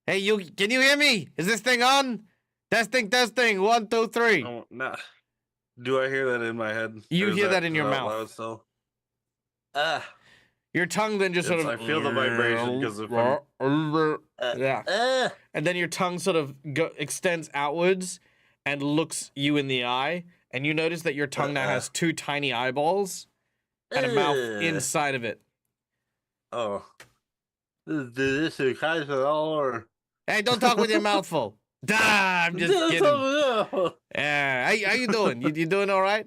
Hey, you, can you hear me? Is this thing on? Testing, testing. 1, 2, 3. Oh, nah. Do I hear that in my head? You Or is hear that in your out mouth. loud still? Your tongue then just sort of. I feel the vibration because if I'm, Yeah. And then your tongue sort of extends outwards and looks you in the eye, and you notice that your tongue now has 2 tiny eyeballs and a mouth inside of it. oh. This is kind of all or Hey, don't talk with your mouth full. I'm just kidding. Yeah, how you doing? You doing all right?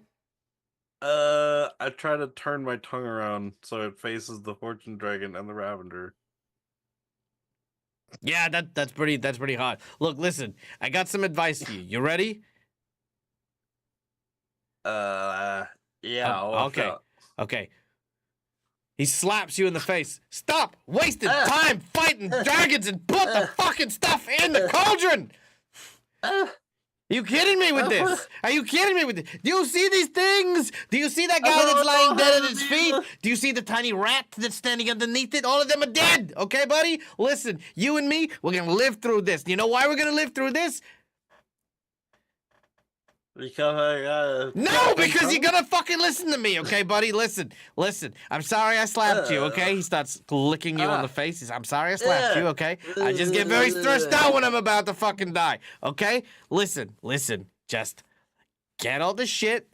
I try to turn my tongue around so it faces the fortune dragon and the Ravender. Yeah, that's pretty hard. Look, listen, I got some advice for you. You ready? Yeah. Okay. Okay. He slaps you in the face. Stop wasting time fighting dragons and put the fucking stuff in the cauldron! Are you kidding me with this? Are you kidding me with this? Do you see these things? Do you see that guy that's lying dead at his feet? Do you see the tiny rat that's standing underneath it? All of them are dead, okay, buddy? Listen, you and me, we're gonna live through this. You know why we're gonna live through this? Because I got No, because you're gonna fucking listen to me, okay, buddy? Listen. I'm sorry I slapped you, okay? He starts licking you on the face. He's, I'm sorry I slapped you, okay? I just get very stressed out when I'm about to fucking die, okay? Listen. Just get all the shit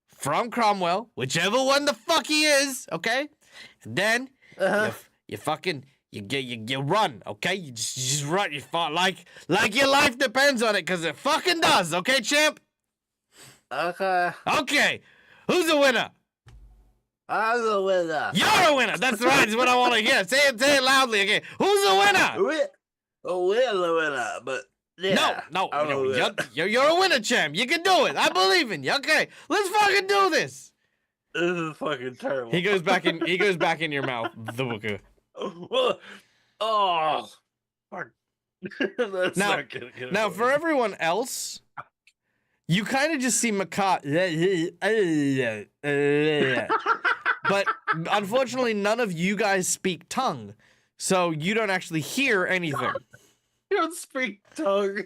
from Cromwell, whichever one the fuck he is, okay? And then you fucking you run, okay? You just run. You fought like your life depends on it, cause it fucking does, okay, champ? Okay. Okay, who's the winner? I'm the winner. You're a winner. That's right. Is what I want to hear. Say it loudly again. Who's the winner? We're the winner, but yeah. No, I'm the winner. you're a winner, champ. You can do it. I believe in you. Okay, let's fucking do this. This is fucking terrible. He goes back in. He goes back in your mouth. The Wookiee. Oh, fuck. That's Now- not gonna get Now, it. for everyone else, you kind of just see Makat. But unfortunately, none of you guys speak tongue, so you don't actually hear anything. You don't speak tongue.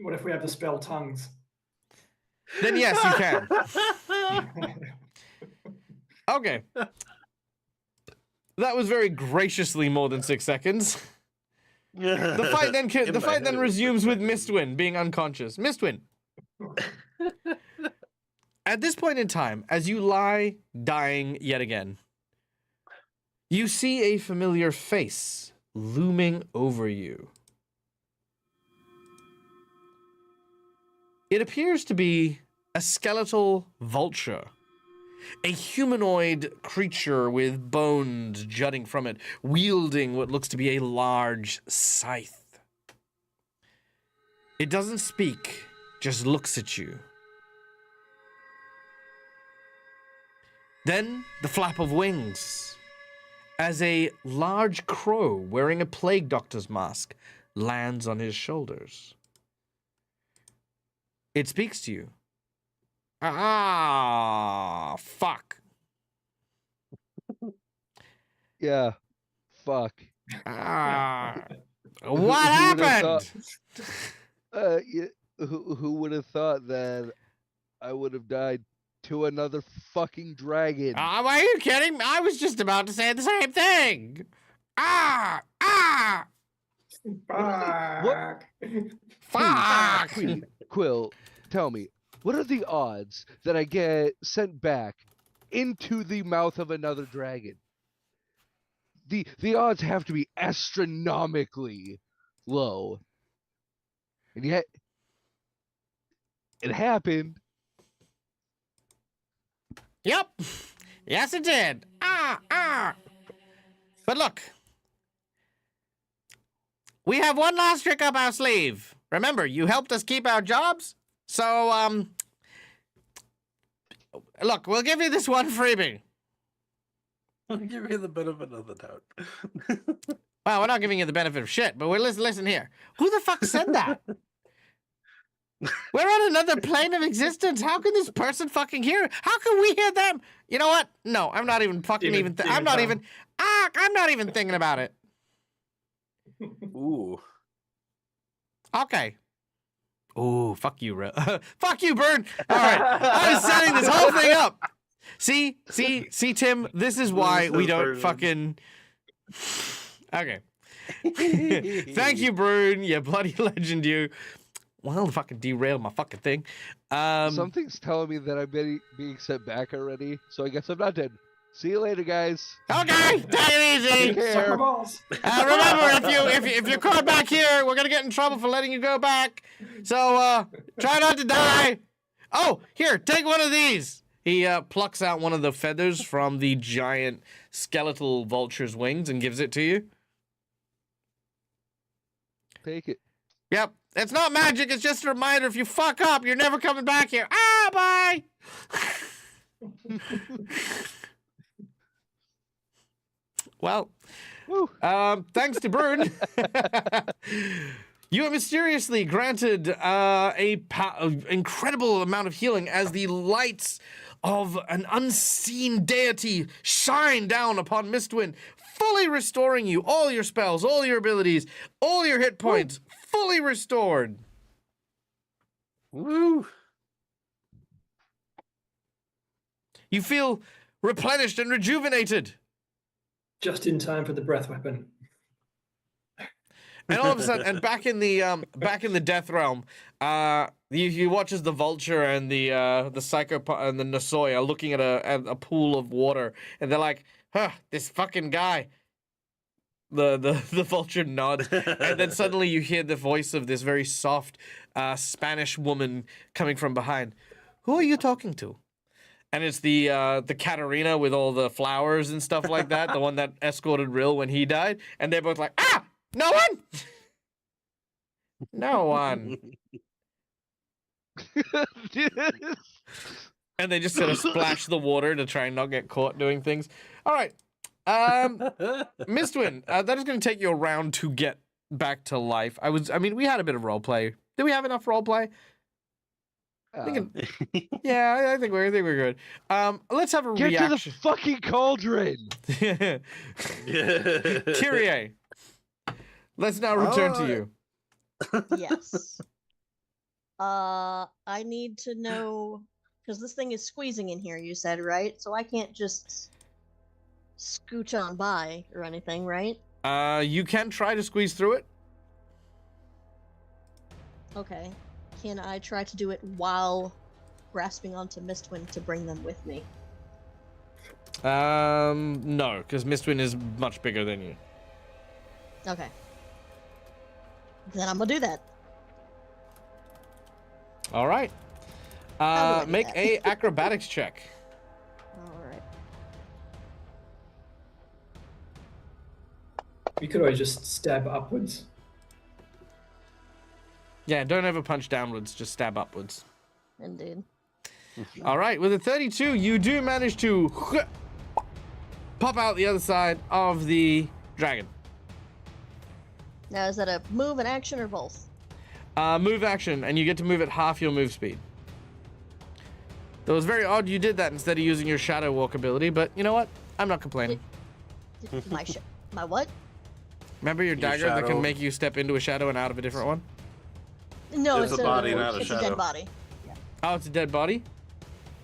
What if we have to spell tongues? Then yes, you can. Okay. That was very graciously more than 6 seconds. The fight then resumes with Mistwin being unconscious. Mistwin. At this point in time, as you lie dying yet again, you see a familiar face looming over you. It appears to be a skeletal vulture, a humanoid creature with bones jutting from it, wielding what looks to be a large scythe. It doesn't speak, just looks at you. Then the flap of wings, as a large crow wearing a plague doctor's mask lands on his shoulders. It speaks to you. Ah, fuck. Yeah. Fuck. Ah. What Who would've happened? Who would have thought that I would have died to another fucking dragon? Are you kidding? I was just about to say the same thing. Ah! Ah! Fuck. Fuck! Quill, tell me, what are the odds that I get sent back into the mouth of another dragon? The odds have to be astronomically low. And yet, it happened. Yep. Yes, it did. Ah, ah. But look. We have one last trick up our sleeve. Remember, you helped us keep our jobs. So, look, we'll give you this one freebie. I'll give you the benefit of the doubt. Well, we're not giving you the benefit of shit, but listen here. Who the fuck said that? We're on another plane of existence. How can this person fucking hear? How can we hear them? You know what? No, I'm not even fucking I'm not even thinking about it. Ooh. Okay. Ooh, fuck you, fuck you, Burn. All right, I was setting this whole thing up. See, Tim. This is why we don't fucking. Okay. Thank you, Brune. You bloody legend, you. Well, fucking derailed my fucking thing. Something's telling me that I'm being sent back already, so I guess I'm not dead. See you later, guys. Okay, take it easy. Take Suck my care. balls. Remember, if you're caught back here, we're gonna get in trouble for letting you go back. So try not to die. Oh, here, take one of these. He plucks out one of the feathers from the giant skeletal vulture's wings and gives it to you. Take it. Yep, it's not magic. It's just a reminder. If you fuck up, you're never coming back here. Ah, bye. Well, Woo. thanks to Burn, you are mysteriously granted an incredible amount of healing as the lights of an unseen deity shine down upon Mistwin, fully restoring you all your spells, all your abilities, all your hit points, fully restored. Woo. You feel replenished and rejuvenated. Just in time for the breath weapon. And all of a sudden, and back in the death realm, you watch as the vulture and the psychopath and the Nasoy are looking at a pool of water, and they're like, "Huh, this fucking guy." The vulture nods, and then suddenly you hear the voice of this very soft Spanish woman coming from behind. Who are you talking to? And it's the Katarina with all the flowers and stuff like that, the one that escorted Rill when he died. And they're both like, ah, no one? No one. And they just sort of splash the water to try and not get caught doing things. All right. Mistwin, that is going to take you a round to get back to life. I mean, we had a bit of roleplay. Did we have enough roleplay? I think we're good. Let's have a Get reaction. to the fucking cauldron. Kyrie, Let's now return to you. Yes. I need to know because this thing is squeezing in here. You said right, so I can't just scooch on by or anything, right? You can try to squeeze through it. Okay. Can I try to do it while grasping onto Mistwind to bring them with me? No, because Mistwind is much bigger than you. Okay. Then I'm gonna do that. All right. How do I do Make that? a acrobatics check. Alright. We could always just stab upwards. Yeah, don't ever punch downwards, just stab upwards. Indeed. All right, with a 32, you do manage to pop out the other side of the dragon. Now, is that a move, an action, or both? Move action, and you get to move at half your move speed. That was very odd you did that instead of using your shadow walk ability, but you know what? I'm not complaining. My what? Remember your dagger that shadow. can make you step into a shadow and out of a different one? No, It's a body, not a it's a shadow. dead body. Oh, it's a dead body?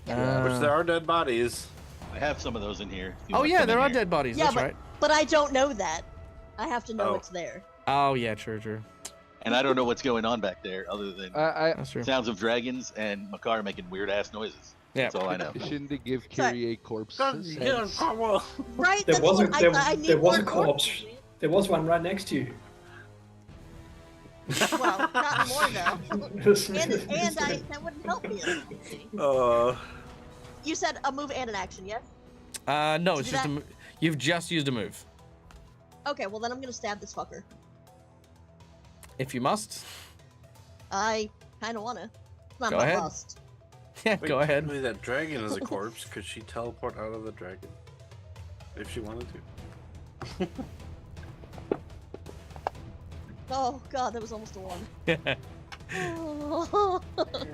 Which there are dead bodies. I have some of those in here. if you Oh wanna yeah, come in there are here. dead bodies, Yeah, that's but right. but I don't know that. I have to know Oh. it's there. Oh yeah, true. And I don't know what's going on back there other than That's true. sounds of dragons and Makar making weird ass noises. Yeah. That's all I know. Shouldn't they give Sorry. Kyrie a corpse? Yeah, sense? Cromwell. Right? There That's was what I need there was more a corpse. corpses. There was one right next to you. Well, not anymore though. And that wouldn't help me. You said a move and an action, yes? No, To it's do just that- you've just used a move. Okay, well then I'm gonna stab this fucker. If you must. I kinda wanna. It's not Go my ahead. must. Yeah, go ahead. Maybe that dragon is a corpse. Could she teleport out of the dragon? If she wanted to. Oh god, that was almost a one.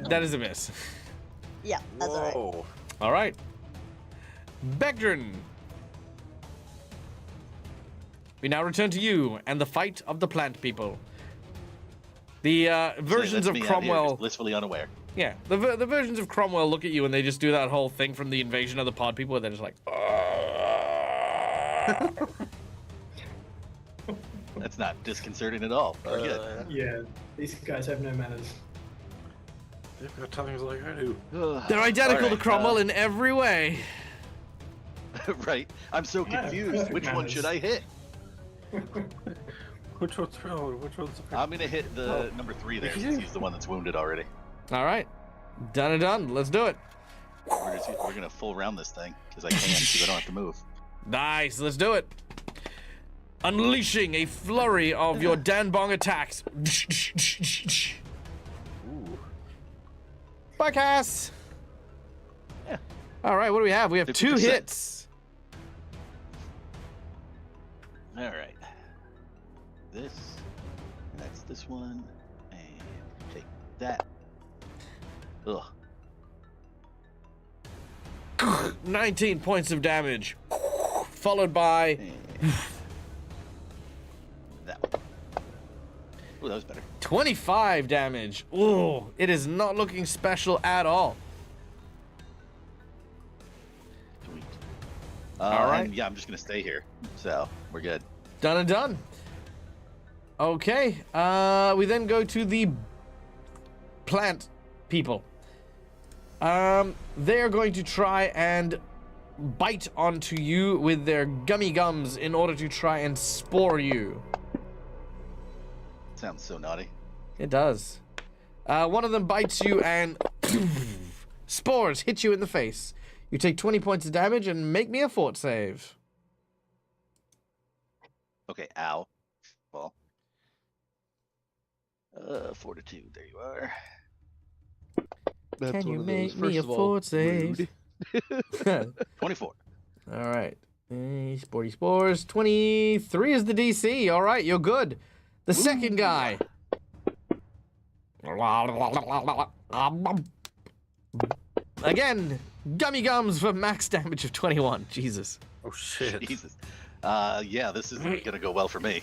That is a miss. Yeah, that's alright. Whoa. All right. Begdrin. We now return to you and the fight of the plant people. The versions That's of me out here, Cromwell. blissfully unaware. Yeah, the versions of Cromwell look at you and they just do that whole thing from the invasion of the pod people where they're just like, That's not disconcerting at all. We're good. Yeah, these guys have no manners. They've got tongues like I do. they're identical to Alright, Cromwell in every way. right. I'm so Yeah, confused. perfect Which one manners. should I hit? Which one's wrong? Which one's the I'm gonna hit the number 3 there since he's the one that's wounded already. All right, done and done. Let's do it. We're gonna full round this thing because I can because I don't have to move. Nice, let's do it. Unleashing a flurry of your Danbong attacks. Ooh. Bye, Cass. Yeah. All right, what do we have? We have 2 50%. hits. All right. This. That's this one. And take that. Ugh. 19 points of damage. Followed by And that one. Ooh, that was better. 25 damage. Ooh, it is not looking special at all. Sweet. All right. and yeah, I'm just gonna stay here. So we're good. Done and done. Okay, we then go to the plant people. They are going to try and bite onto you with their gummy gums in order to try and spore you. Sounds so naughty. It does. One of them bites you and spores hit you in the face. You take 20 points of damage and make me a fort save. Okay, ow. Well. Fortitude. There you are. That's Can one you of make those. me First a of all, fort save? rude. 24. All right. Sporty spores. 23 is the DC. All right, you're good. The second guy. Again, gummy gums for max damage of 21. Jesus. Oh shit. Jesus. Yeah, this isn't gonna go well for me.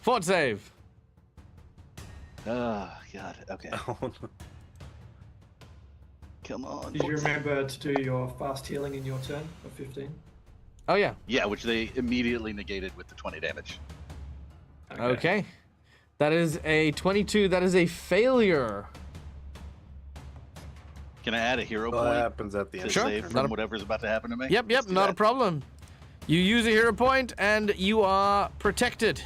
Fort save. Oh God. Okay. Oh, no. Come on. Did you remember to do your fast healing in your turn of 15? Oh yeah. Yeah, which they immediately negated with the 20 damage. Okay. That is a 22. That is a failure. Can I add a hero What point happens at the to end? Sure. save Not from a- whatever's about to happen to me? Yep, Let's do not a that. problem. You use a hero point and you are protected.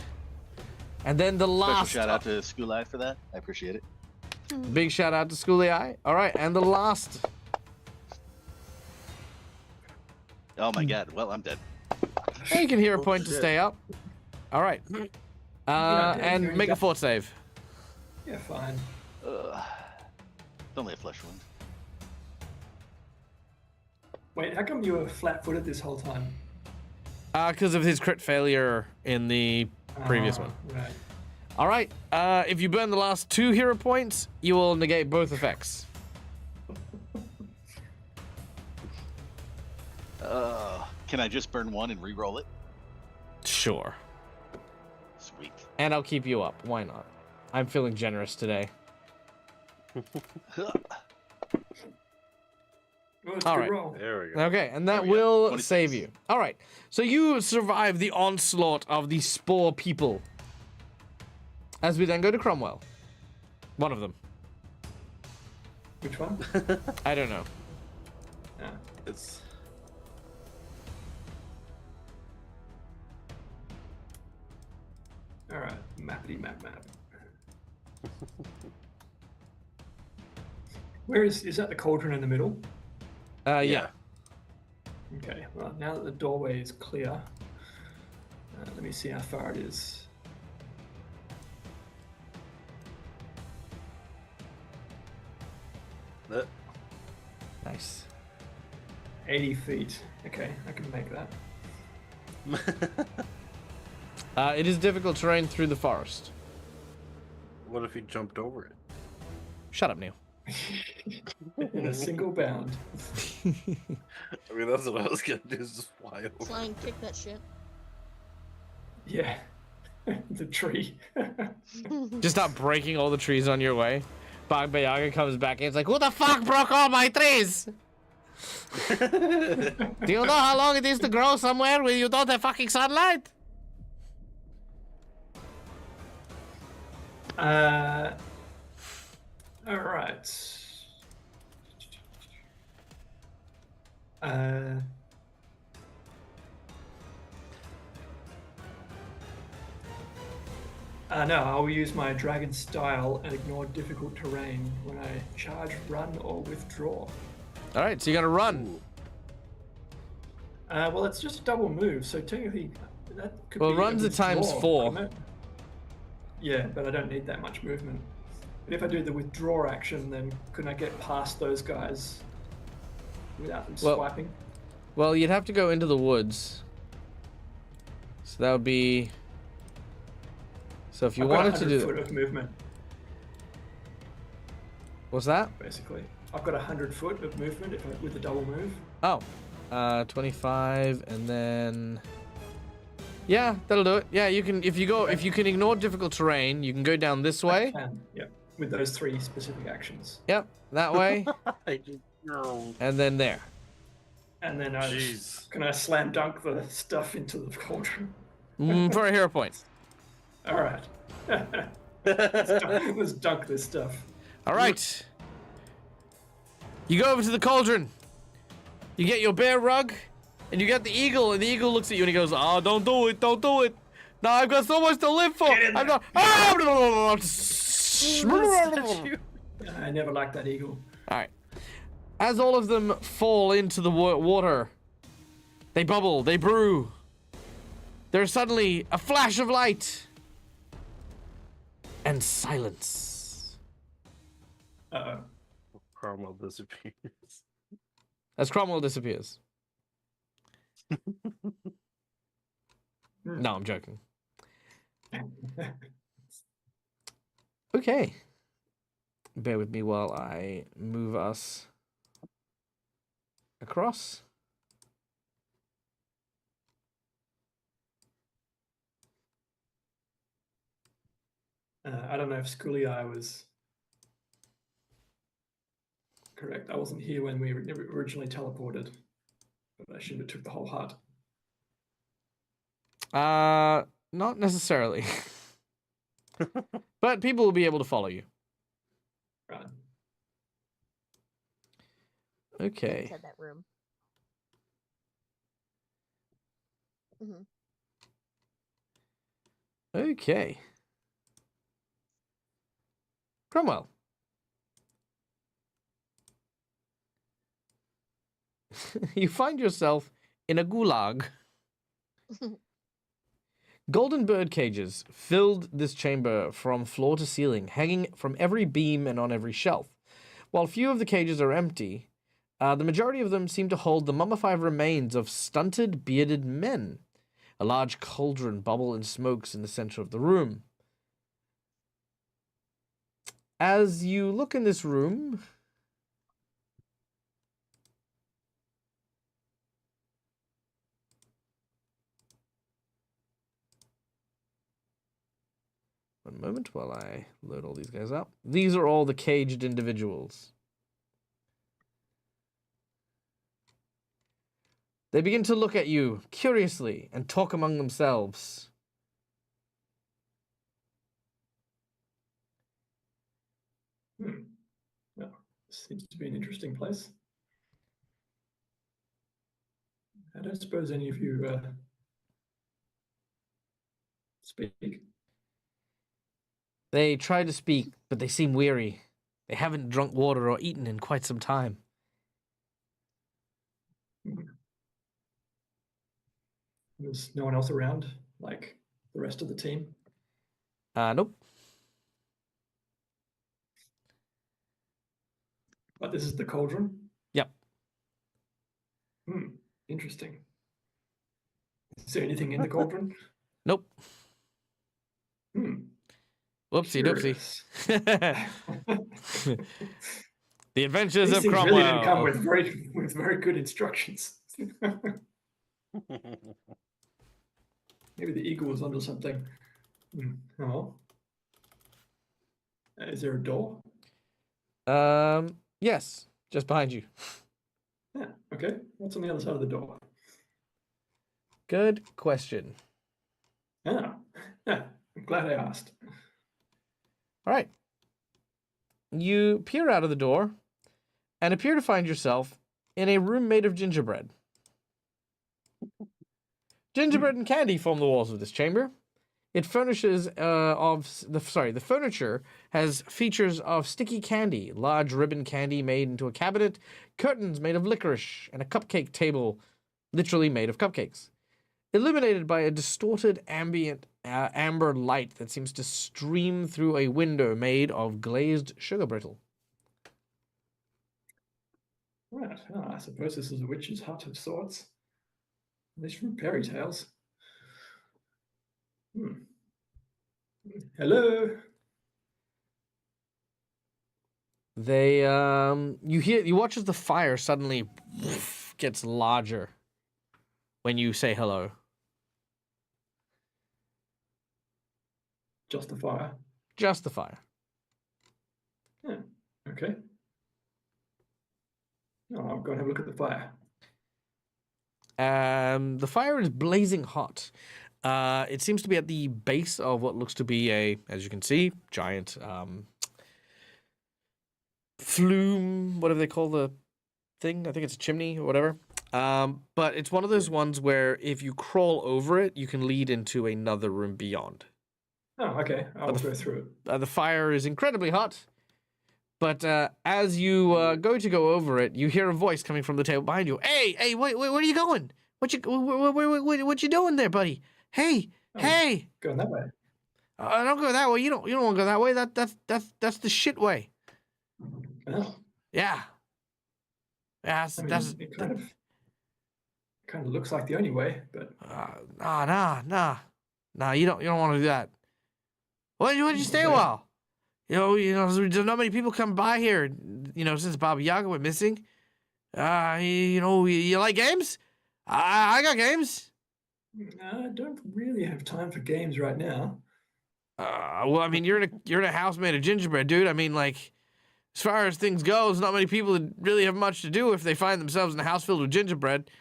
And then the Special last shout out to School Eye for that. I appreciate it. big shout out to Schooly Eye. All right, and the last. Oh my God. Well, I'm dead. You can hero Oh, point to shit. stay up. All right. Yeah, And you're make a done. fort save. Yeah, fine. It's only a flesh wound. Wait, how come you were flat-footed this whole time? Because of his crit failure in the previous Ah, one. Right. All right. If you burn the last 2 hero points, you will negate both effects. Can I just burn one and re-roll it? Sure. Sweet. And I'll keep you up. Why not? I'm feeling generous today. Well, it's All a good right. roll. There we go. Okay, and that There we go. will 26. save you. All right. So you survive the onslaught of the spore people. As we then go to Cromwell. One of them. Which one? I don't know. Ah. It's All right. Mappity map. Where is that the cauldron in the middle? Yeah. Okay. Well, now that the doorway is clear, let me see how far it is. that. Nice. 80 feet. Okay, I can make that. It is difficult terrain through the forest. What if he jumped over it? Shut up, Neil. In a single bound. I mean, that's what I was gonna do. Is just fly over. Flying kick that shit. Yeah. The tree. Just stop breaking all the trees on your way. Baba Yaga comes back and it's like, who the fuck broke all my trees? Do you know how long it is to grow somewhere where you don't have fucking sunlight? All right. No, I'll use my dragon style and ignore difficult terrain when I charge, run, or withdraw. All right, so you gotta run. Well, it's just a double move, so technically that could Well, be run's a times withdraw, 4. couldn't it? Yeah, but I don't need that much movement. But if I do the withdraw action, then couldn't I get past those guys without them Well- swiping? Well, you'd have to go into the woods. So that would be. So if you I've got wanted to 100 do foot of movement, what's that? basically. I've got 100 foot of movement with the double move. Oh, 25, and then. Yeah, that'll do it. Yeah, you can if you can ignore difficult terrain, you can go down this way. Yep, with those 3 specific actions. Yep, that way, I just no. and then there. And then Jeez. can I slam dunk the stuff into the cauldron? For a hero point. All right. Let's dunk this stuff. All right. You go over to the cauldron. You get your bear rug, and you get the eagle, and the eagle looks at you and he goes, "Oh, don't do it, don't do it. Now I've got so much to live for. Get in I'm there. not." I never liked that eagle. All right. As all of them fall into the water, they bubble, they brew. There's suddenly a flash of light and silence. Uh-oh. Cromwell disappears. As Cromwell disappears. No, I'm joking. Okay. Bear with me while I move us across. I don't know if Schooly Eye was correct. I wasn't here when we originally teleported, but I shouldn't have took the whole hut. Not necessarily. But people will be able to follow you. Right. Okay. Inside that room. Hmm. Okay. Cromwell. You find yourself in a gulag. Golden bird cages filled this chamber from floor to ceiling, hanging from every beam and on every shelf. While few of the cages are empty, the majority of them seem to hold the mummified remains of stunted, bearded men. A large cauldron bubble and smokes in the center of the room. As you look in this room, one moment while I load all these guys up. These are all the caged individuals. They begin to look at you curiously and talk among themselves. Well, seems to be an interesting place. I don't suppose any of you speak. They try to speak, but they seem weary. They haven't drunk water or eaten in quite some time. There's no one else around, like the rest of the team. Nope. But this is the cauldron. Yep. Interesting. Is there anything in the cauldron? Nope. Hmm. Whoopsie Curious. doopsie. The Adventures These of things Cromwell. really didn't come with very good instructions. Maybe the eagle was onto something. Oh. Is there a door? Yes, just behind you. Yeah. Okay. What's on the other side of the door? Good question. Ah. Yeah. I'm glad I asked. All right. You peer out of the door and appear to find yourself in a room made of gingerbread. Gingerbread and candy form the walls of this chamber. It furnishes the furniture has features of sticky candy, large ribbon candy made into a cabinet, curtains made of licorice, and a cupcake table literally made of cupcakes. Illuminated by a distorted ambient amber light that seems to stream through a window made of glazed sugar brittle. Right. Oh, I suppose this is a witch's hut of sorts. At least from fairy tales. Hello. They you watch as the fire suddenly gets larger when you say hello. Just the fire. Just the fire. Yeah. Okay. Oh, I'll go and have a look at the fire. The fire is blazing hot. It seems to be at the base of what looks to be as you can see, giant flume. Whatever they call the thing, I think it's a chimney or whatever. But it's one of those ones where if you crawl over it, you can lead into another room beyond. Oh, okay. I'll go through it. The fire is incredibly hot. But as you go over it, you hear a voice coming from the table behind you. Hey, wait, where are you going? What you doing there, buddy? Hey. Going that way. Don't go that way. You don't want to go that way. That's the shit way. Oh. Yeah. Yeah. It kind of looks like the only way, but nah. You don't want to do that. Why'd you stay a while? There's not many people come by here, since Baba Yaga went missing. You like games? I got games. I don't really have time for games right now. Well, I mean, you're in a house made of gingerbread, dude. I mean, like, as far as things go, there's not many people that really have much to do if they find themselves in a house filled with gingerbread.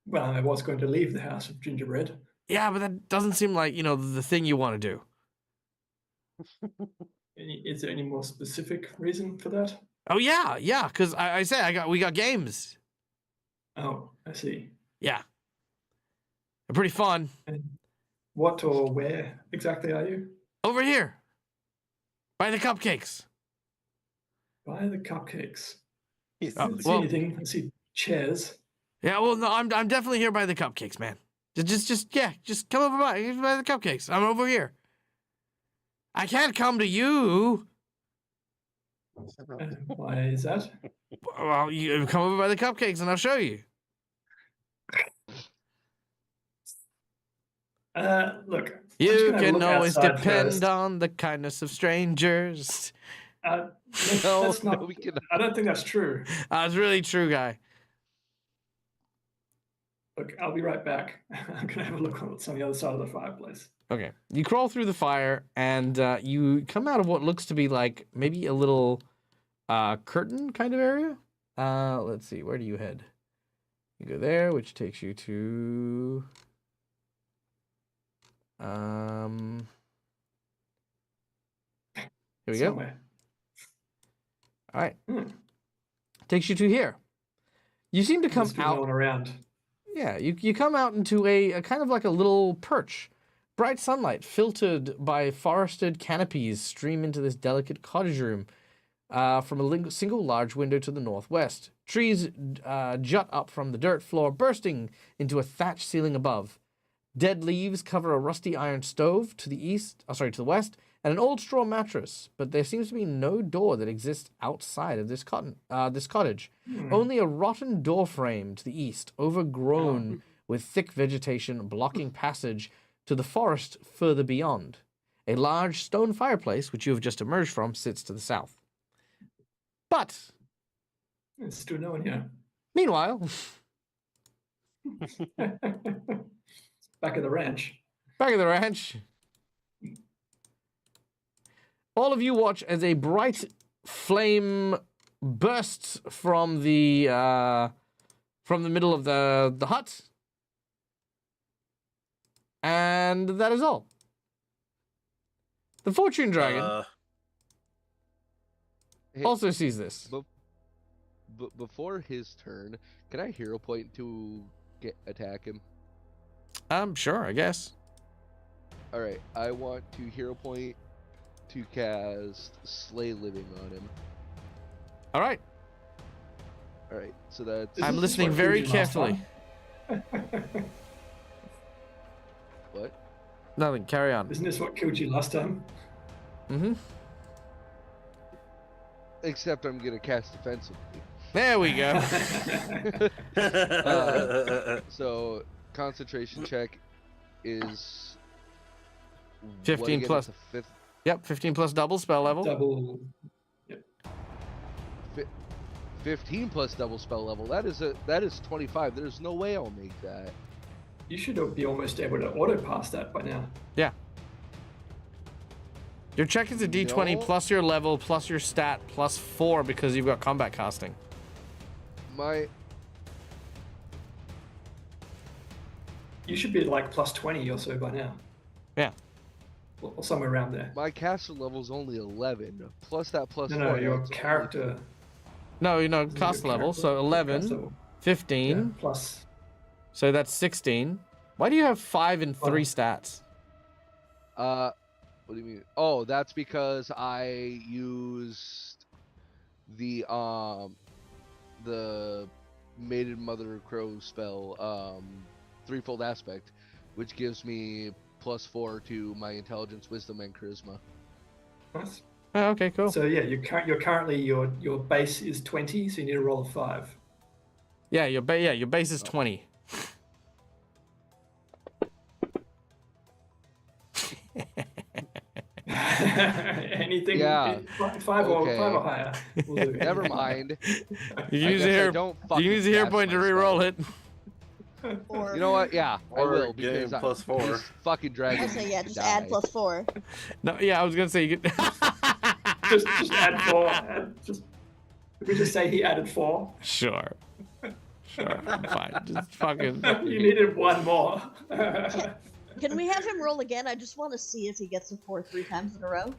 Well, I was going to leave the house of gingerbread. Yeah, but that doesn't seem like, the thing you want to do. Is there any more specific reason for that? Oh, yeah, because I said we got games. Oh, I see. Yeah. They're pretty fun. And what or where exactly are you? Over here. By the cupcakes. By the cupcakes. He's I don't see well- anything. I see chairs. Yeah, well, no, I'm definitely here by the cupcakes, man. Just come over by the cupcakes. I'm over here. I can't come to you. Why is that? Well, you come over by the cupcakes and I'll show you. Look. I'm just You gonna can look always outside depend first. on the kindness of strangers. That's not. we cannot. I don't think that's true. It's really true, guy. Look, I'll be right back. I'm gonna have a look on what's on the other side of the fireplace. Okay. You crawl through the fire and you come out of what looks to be like maybe a little curtain kind of area. Let's see. Where do you head? You go there, which takes you to... Here we go. Somewhere. All right. Hmm. Takes you to here. You seem to come Must be out... no one around. Yeah, you come out into a kind of like a little perch. Bright sunlight filtered by forested canopies stream into this delicate cottage room from a single large window to the northwest. Trees jut up from the dirt floor, bursting into a thatched ceiling above. Dead leaves cover a rusty iron stove to the west, and an old straw mattress. But there seems to be no door that exists outside of this cottage. Only a rotten door frame to the east, overgrown with thick vegetation blocking passage to the forest further beyond. A large stone fireplace, which you have just emerged from, sits to the south. But, There's still no one here. meanwhile, Back at the ranch. back at the ranch, all of you watch as a bright flame bursts from the middle of the hut. And that is all. The Fortune Dragon Hey, also sees this. before his turn, can I hero point to attack him? Sure, I guess. All right, I want to hero point to cast Slay Living on him. All right. All right, so that's I'm This is listening what very Fuji last carefully. what? Nothing, carry on. Isn't this what killed you last time? Mm-hmm. Except I'm gonna cast defensively. There we go. So concentration check is 15 what again? plus- It's a fifth, Yep, 15 plus double spell level. Double. 15 plus double spell level. That is 25. There's no way I'll make that. You should be almost able to auto pass that by now. Yeah. Your check is a d20 No. plus your level plus your stat plus 4 because you've got combat casting. My You should be like plus 20 or so by now. Yeah. Or somewhere around there. my caster level's only 11. Plus that plus No, 4. no, your that's only- character. No, Isn't cast your level. character- So cast 11, level. 15. Yeah, plus. So that's 16. Why do you have 5 and 3 stats? What do you mean? Oh, that's because I used the Maiden Mother Crow spell, threefold aspect, which gives me plus 4 to my intelligence, wisdom, and charisma. Nice. Oh, okay, cool. So yeah, you're currently your base is 20, so you need to roll a 5. Yeah, your base is 20. Anything? Yeah. Five or Okay. higher. Will do. Never mind. You can I use a guess I hero. don't You can use a fucking hero cast point to my re-roll spell. it. Or You know what? Yeah, I Or will game because plus 4. this fucking dragon. I say yeah, needs just to add die. +4. No, yeah, I was gonna say you could. just add 4. Just we just say he added 4. Sure. Sure. Fine. Just fucking. You needed one more. Can we have him roll again? I just want to see if he gets a 4 3 times in a row.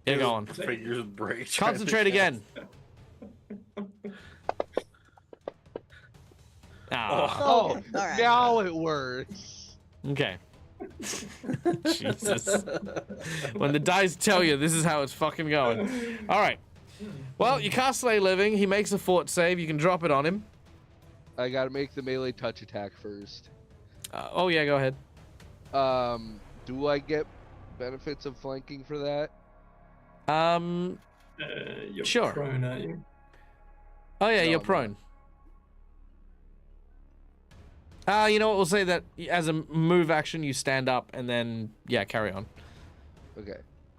Get going. Fingers break. Concentrate again. Ah. Oh, Okay, all right. now it works. Okay. Jesus. When the dice tell you this is how it's fucking going. All right. Well, you cast Slay Living. He makes a fort save. You can drop it on him. I gotta make the melee touch attack first. Oh yeah, go ahead. Do I get benefits of flanking for that? You're Sure. prone, aren't you? Oh yeah, No, you're I'm prone. You know what? We'll say that as a move action, you stand up and then yeah, carry on. Okay,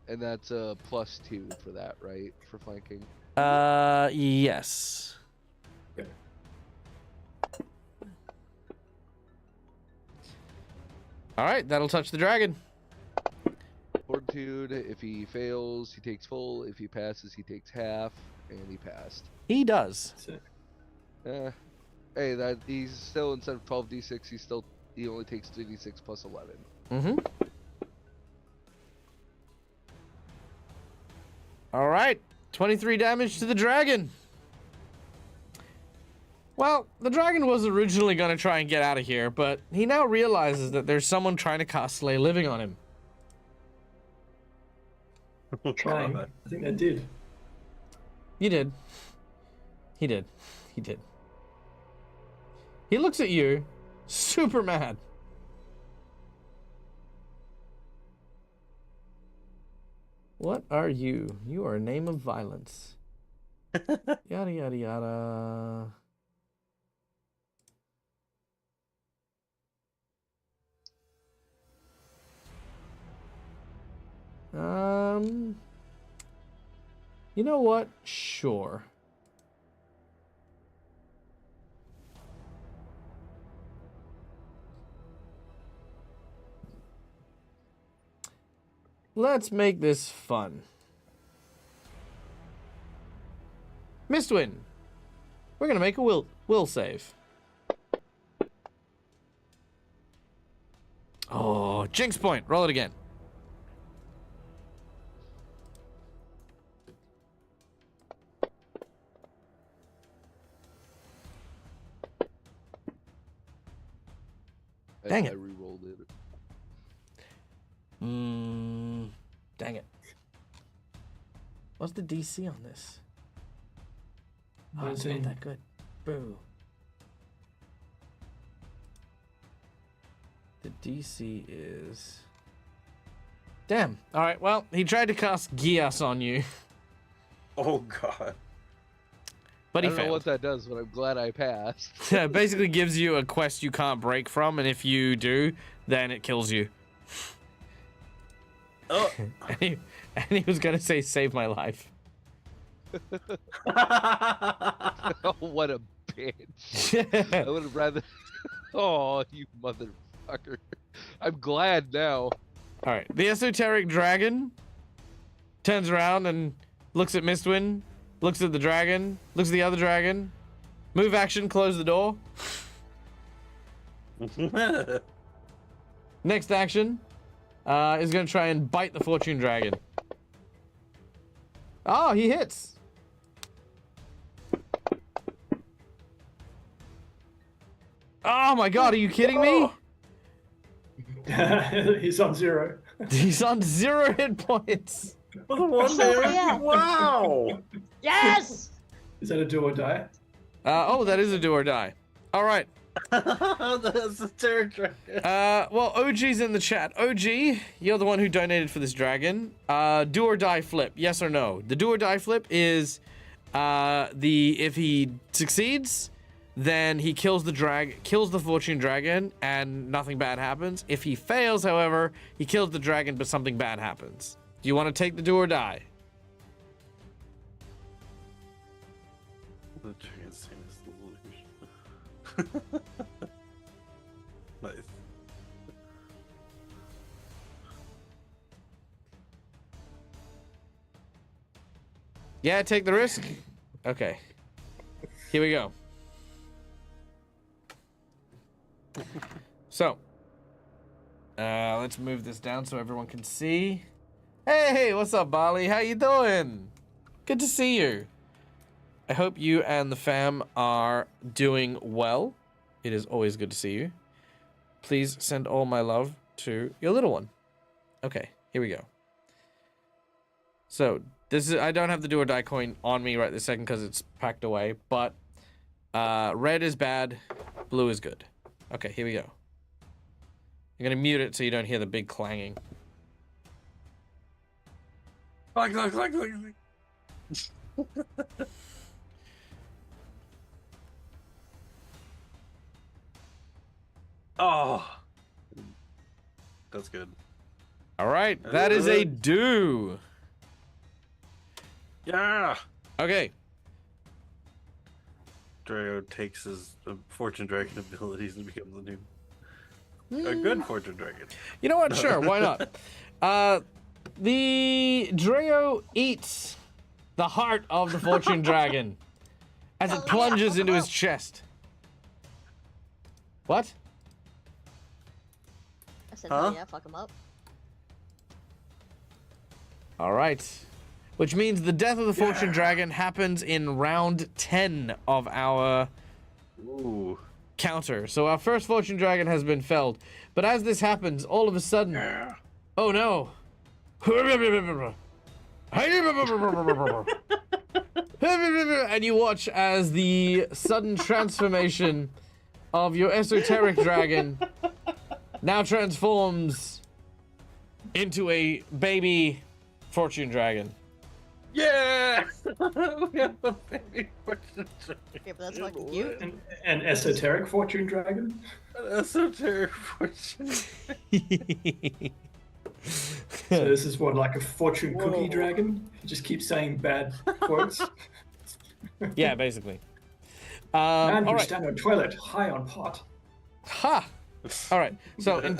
and that's a +2 for that, right? For flanking. Yes. Yep. All right, that'll touch the dragon. Fortitude. If he fails, he takes full. If he passes, he takes half, and he passed. He does. So, Hey, that he's still instead of 12d6, he only takes 3d6 plus 11. Mm-hmm. All right, 23 damage to the dragon. Well, the dragon was originally going to try and get out of here, but he now realizes that there's someone trying to cast Slay Living on him. trying. I think they did. You did. He did. He did. He looks at you, super mad. What are you? You are a name of violence. Yada, yada, yada. You know what? Sure. Let's make this fun. Mistwin, we're gonna make a will save. Oh, jinx point. Roll it again. Dang I it. re-rolled it. Dang it. What's the DC on this? Oh, it's not 19. that good. Boo. The DC is... Damn. All right, well, he tried to cast Gias on you, Oh god. but I he don't know failed. what that does, but I'm glad I passed. It basically gives you a quest you can't break from, and if you do, then it kills you. Oh. And he was gonna say, save my life. Oh, what a bitch. I would have rather. Oh, you motherfucker. I'm glad now. All right, the esoteric dragon turns around and looks at Mistwin, looks at the dragon, looks at the other dragon. Move action, close the door. Next action is going to try and bite the fortune dragon. Oh, he hits. Oh my god, are you kidding me? He's on 0. He's on 0 hit points. With a 1 Oh, damage? yeah. Wow. Yes! Is that a do or die? Oh, that is a do or die. All right. That's the territory. Well, OG's in the chat. OG, you're the one who donated for this dragon. Do or die flip, yes or no? The do or die flip is if he succeeds, then he kills the fortune dragon, and nothing bad happens. If he fails, however, he kills the dragon, but something bad happens. Do you want to take the do or die? The dragon's same as the illusion. Yeah, take the risk. Okay. Here we go. So, let's move this down so everyone can see. Hey, what's up, Bali? How you doing? Good to see you. I hope you and the fam are doing well. It is always good to see you. Please send all my love to your little one. Okay, here we go. So, this is, I don't have the do or die coin on me right this second because it's packed away, but red is bad, blue is good. Okay, here we go. I'm gonna mute it so you don't hear the big clanging. Clang, clang, clang, clang, clang. Oh, that's good. All right, that is a do. Yeah. Okay. Drago takes his fortune dragon abilities and becomes a good fortune dragon. You know what? Sure, why not? The Dreo eats the heart of the fortune dragon as it Hell yeah, plunges fuck into him his up. chest. What? I said, Huh? hell yeah, fuck him up. All right. Which means the death of the fortune dragon happens in round 10 of our Ooh. counter. So our first fortune dragon has been felled. But as this happens, all of a sudden, Yeah. oh no. And you watch as the sudden transformation of your esoteric dragon now transforms into a baby fortune dragon. Yeah. We have a baby fortune dragon. Yeah, but that's fucking cute. An esoteric fortune dragon. An esoteric fortune. So this is what, like a fortune cookie Whoa. dragon? You just keep saying bad quotes. Yeah, basically. Man all who right. stand on toilet, high on pot. Ha! All right. So in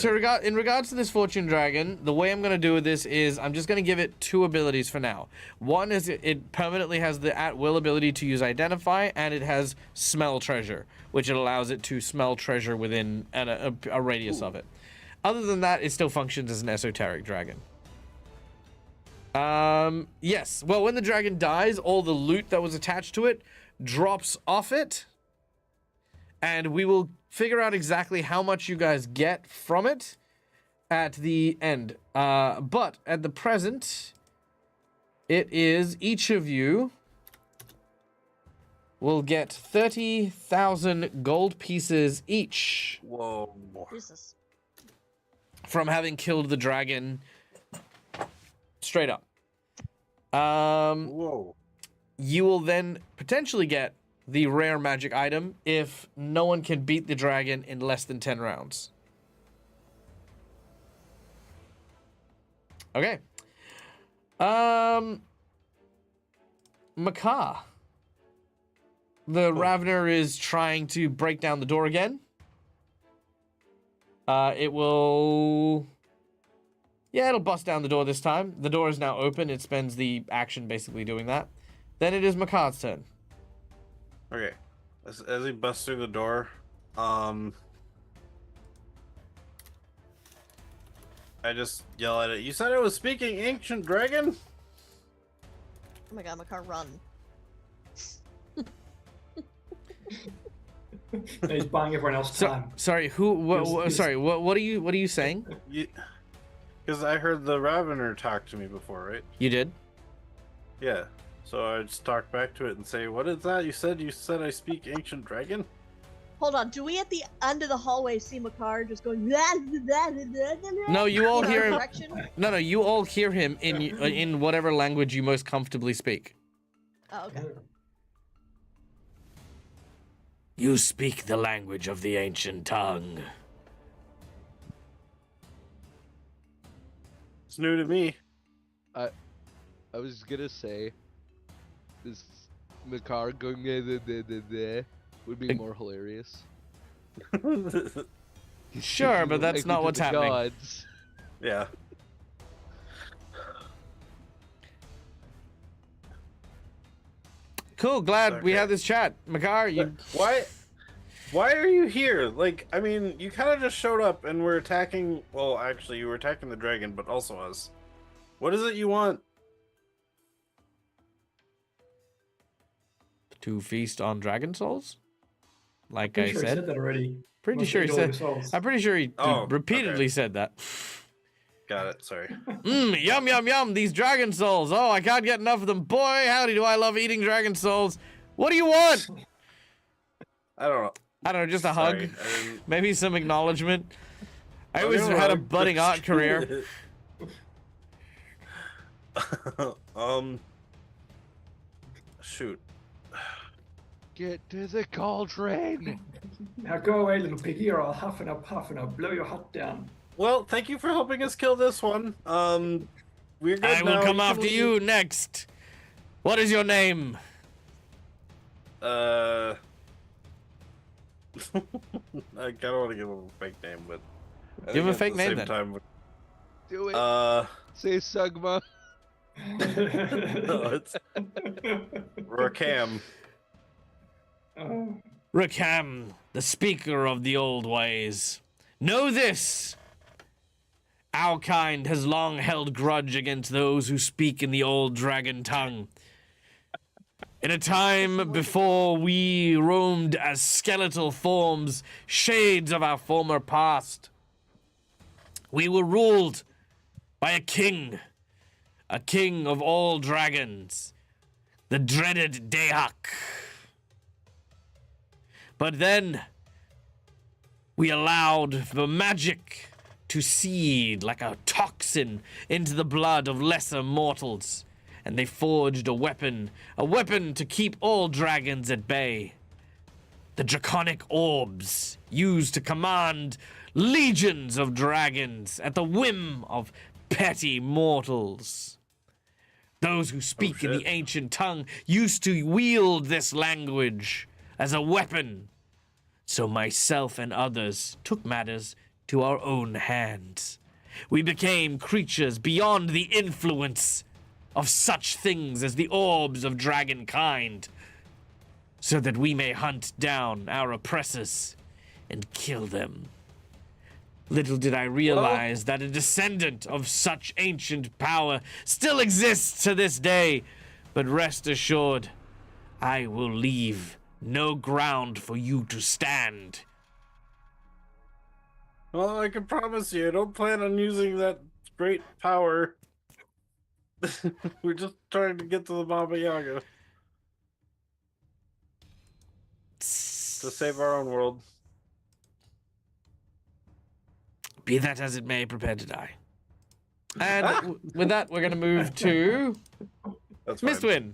regards to this fortune dragon, the way I'm going to do this is I'm just going to give it two abilities for now. One is it permanently has the at-will ability to use identify, and it has smell treasure, which it allows it to smell treasure within a radius of it. Other than that, it still functions as an esoteric dragon. Yes. Well, when the dragon dies, all the loot that was attached to it drops off it, and we will figure out exactly how much you guys get from it at the end. But at the present, it is each of you will get 30,000 gold pieces each Whoa. Jesus. from having killed the dragon straight up. Whoa. You will then potentially get the rare magic item if no one can beat the dragon in less than 10 rounds. Okay. Makar. The Ravener is trying to break down the door again. It will... Yeah, it'll bust down the door this time. The door is now open. It spends the action basically doing that. Then it is Makar's turn. Okay. As he busts through the door, I just yell at it. You said it was speaking ancient dragon? Oh my god, my car run. He's buying everyone else time. Sorry, who? Here's- Sorry, what are you saying? Because I heard the Ravener talk to me before, right? You did? Yeah. So I just talk back to it and say, "What is that? You said I speak ancient dragon?" Hold on, do we at the end of the hallway see Makar just going No, you all in our hear him. direction? No, you all hear him in whatever language you most comfortably speak. Oh, okay. You speak the language of the ancient tongue. It's new to me. I was gonna say this Makar going would be more hilarious. Sure, but that's Language not of what's the happening. gods. Yeah. Cool. Glad we Okay. had this chat. Makar, you. Why are you here? Like, I mean, you kind of just showed up and we're attacking. Well, actually, you were attacking the dragon, but also us. What is it you want? To feast on dragon souls? Like Pretty I sure he said. said that already. Pretty Must sure he eat all your said. souls. I'm pretty sure he Oh, repeatedly okay. said that. Got it. Sorry. Yum, yum, yum. These dragon souls. Oh, I can't get enough of them. Boy, howdy do I love eating dragon souls. What do you want? I don't know. I don't know, just a Sorry, hug. I didn't- Maybe some acknowledgement. I I'll always give him had a hug. budding art career. Shoot. Get to the cauldron. Now go away, little piggy, or I'll huff and I'll puff and I'll blow your hut down. Well, thank you for helping us kill this one. We're good I will now. come can after leave. you next. What is your name? I kind of want to give him a fake name, but I Give him a think fake at the name, same then. time, Do it. no, Say Sugma. it's Rakam. Oh, Rakam, the speaker of the old ways. Know this. Our kind has long held grudge against those who speak in the old dragon tongue. In a time before we roamed as skeletal forms, shades of our former past, we were ruled by a king of all dragons, the dreaded Dahak. But then we allowed the magic to seed like a toxin into the blood of lesser mortals. And they forged a weapon to keep all dragons at bay. The draconic orbs used to command legions of dragons at the whim of petty mortals. Those who speak in the shit. ancient tongue used to wield this language as a weapon. So myself and others took matters to our own hands. We became creatures beyond the influence of such things as the orbs of dragonkind, so that we may hunt down our oppressors and kill them. Little did I realize that a descendant of such ancient power still exists to this day, but rest assured, I will leave no ground for you to stand. Well, I can promise you, I don't plan on using that great power. We're just trying to get to the Baba Yaga to save our own world. Be that as it may, prepare to die. And with that, we're going to move to That's fine. Mistwin.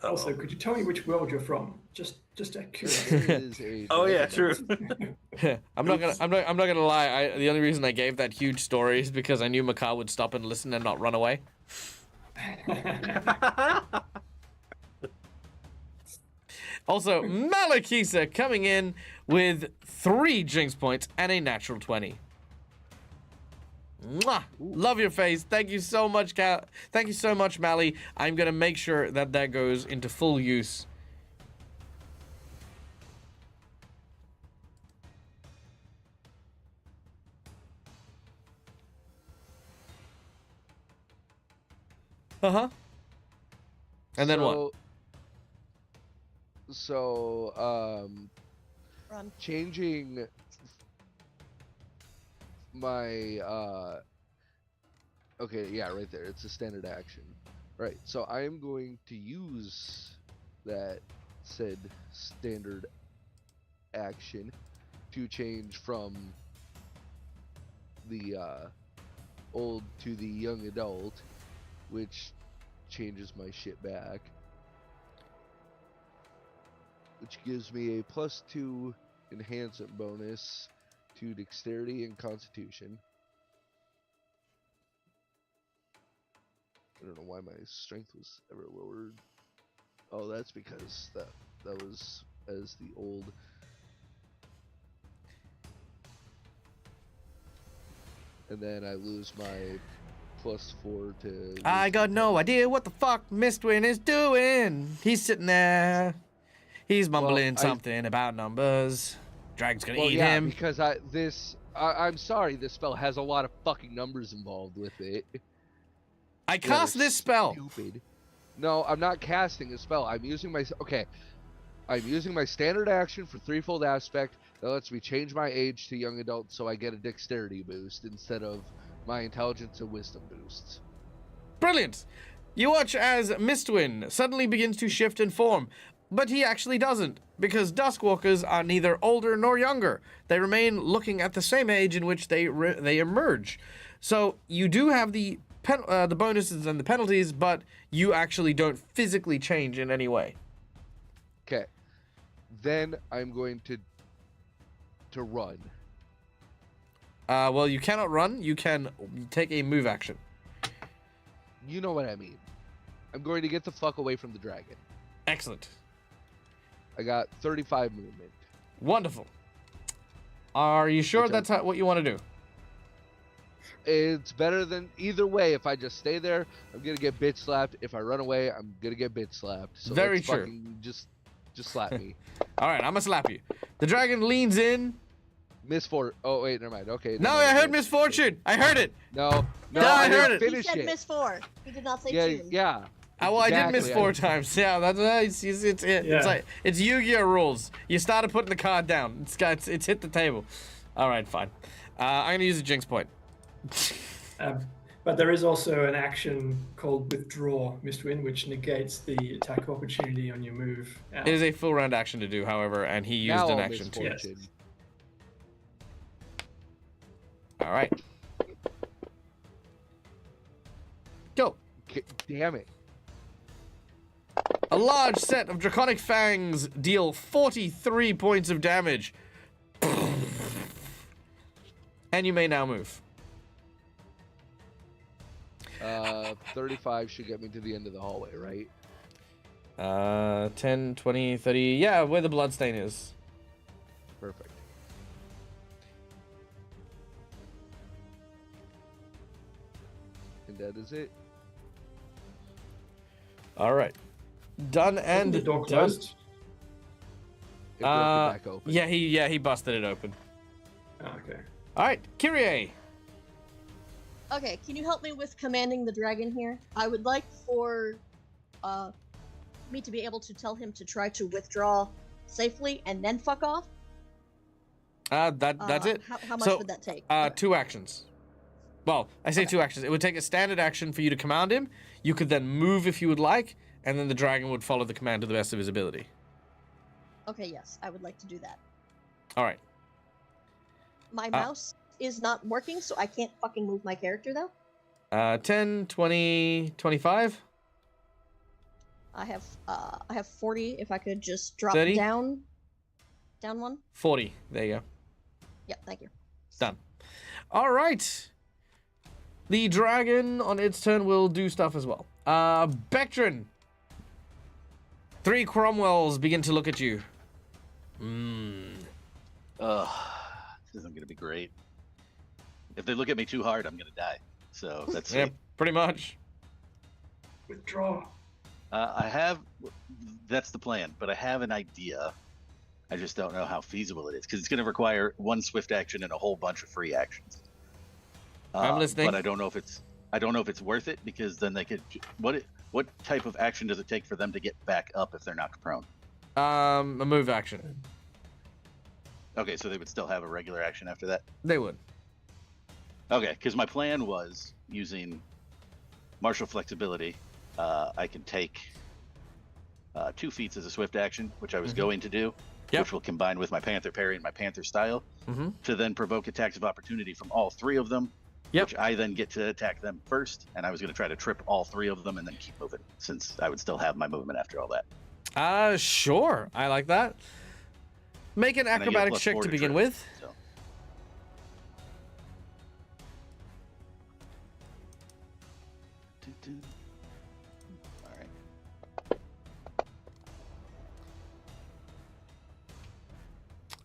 also, could you tell me which world you're from? Just out of curiosity. There is a Oh yeah, dragon. true. I'm not gonna lie. The only reason I gave that huge story is because I knew Makar would stop and listen and not run away. Also, Malakisa coming in with 3 Jinx points and a natural 20. Mwah! Love your face. Thank you so much, Thank you so much, Mally. I'm gonna make sure that that goes into full use. Uh-huh. And then what? So, Run. changing my okay, yeah, right there. It's a standard action. Right. So I am going to use that said standard action to change from the old to the young adult, which changes my shit back. Which gives me a +2 enhancement bonus to dexterity and constitution. I don't know why my strength was ever lowered. Oh, that's because that was as the old. And then I lose my +4 to. I got no idea what the fuck Mistwin is doing. He's sitting there. He's mumbling something about numbers. Dragon's gonna eat yeah, him. because I'm sorry, this spell has a lot of fucking numbers involved with it. I cast this spell. Stupid. No, I'm not casting a spell. I'm using my standard action for threefold aspect that lets me change my age to young adult, so I get a dexterity boost instead of my intelligence and wisdom boosts. Brilliant. You watch as Mistwin suddenly begins to shift in form, but he actually doesn't, because Duskwalkers are neither older nor younger. They remain looking at the same age in which they emerge. So you do have the bonuses and the penalties, but you actually don't physically change in any way. Okay. Then I'm going to run. Well, you cannot run. You can take a move action. You know what I mean. I'm going to get the fuck away from the dragon. Excellent. I got 35 movement. Wonderful. Are you sure that's what you want to do? It's better than either way. If I just stay there, I'm gonna get bitch slapped. If I run away, I'm gonna get bitch slapped. So Very let's true. fucking just slap me. All right, I'm gonna slap you. The dragon leans in. Misfortune. Oh wait, never mind. Okay. No, I heard misfortune. I heard it. No, I heard didn't it. Finish He said it. miss 4. He did not say Yeah, tune. yeah. Well, I did miss Exactly. 4 times. Yeah, that's it's Yeah. like it's Yu-Gi-Oh rules. You started putting the card down. It's hit the table. All right, fine. I'm gonna use a jinx point. But there is also an action called Withdraw, Mistwin, which negates the attack opportunity on your move. It is a full round action to do, however, and he used Now an I'll action too. misfortune. All right. Go. Damn it. A large set of draconic fangs deal 43 points of damage. And you may now move. 35 should get me to the end of the hallway, right? 10, 20, 30. Yeah, where the bloodstain is. Perfect. And that is it. All right. Done and the door done. closed. It broke it back open. Yeah, he busted it open. Oh, okay. All right, Kyrie. Okay, can you help me with commanding the dragon here? I would like for me to be able to tell him to try to withdraw safely and then fuck off. That's it. How much So, would that take? 2 actions. Well, I say 2 actions. It would take a standard action for you to command him. You could then move if you would like, and then the dragon would follow the command to the best of his ability. Okay, yes, I would like to do that. All right. My mouse is not working, so I can't fucking move my character though. 10, 20, 25. I have 40. If I could just drop 30? down 1. 40. There you go. Yep, thank you. Done. All right. The dragon on its turn will do stuff as well. Bectrin. 3 Cromwells begin to look at you. This isn't gonna be great. If they look at me too hard, I'm gonna die. So that's Yeah, it. pretty much. Withdraw. That's the plan, but I have an idea. I just don't know how feasible it is because it's going to require 1 swift action and a whole bunch of free actions. I'm listening. But I don't know if it's worth it because then they could. What type of action does it take for them to get back up if they're knocked prone? A move action. Okay, so they would still have a regular action after that. They would. Okay, because my plan was using martial flexibility. I can take 2 feats as a swift action, which I was going to do, Yep. which will combine with my Panther Parry and my Panther Style Mm-hmm. to then provoke attacks of opportunity from all 3 of them, Yep. which I then get to attack them first, and I was going to try to trip all 3 of them and then keep moving, since I would still have my movement after all that. Sure. I like that. Make an And then you have acrobatics check +4 to to begin trip, with. So.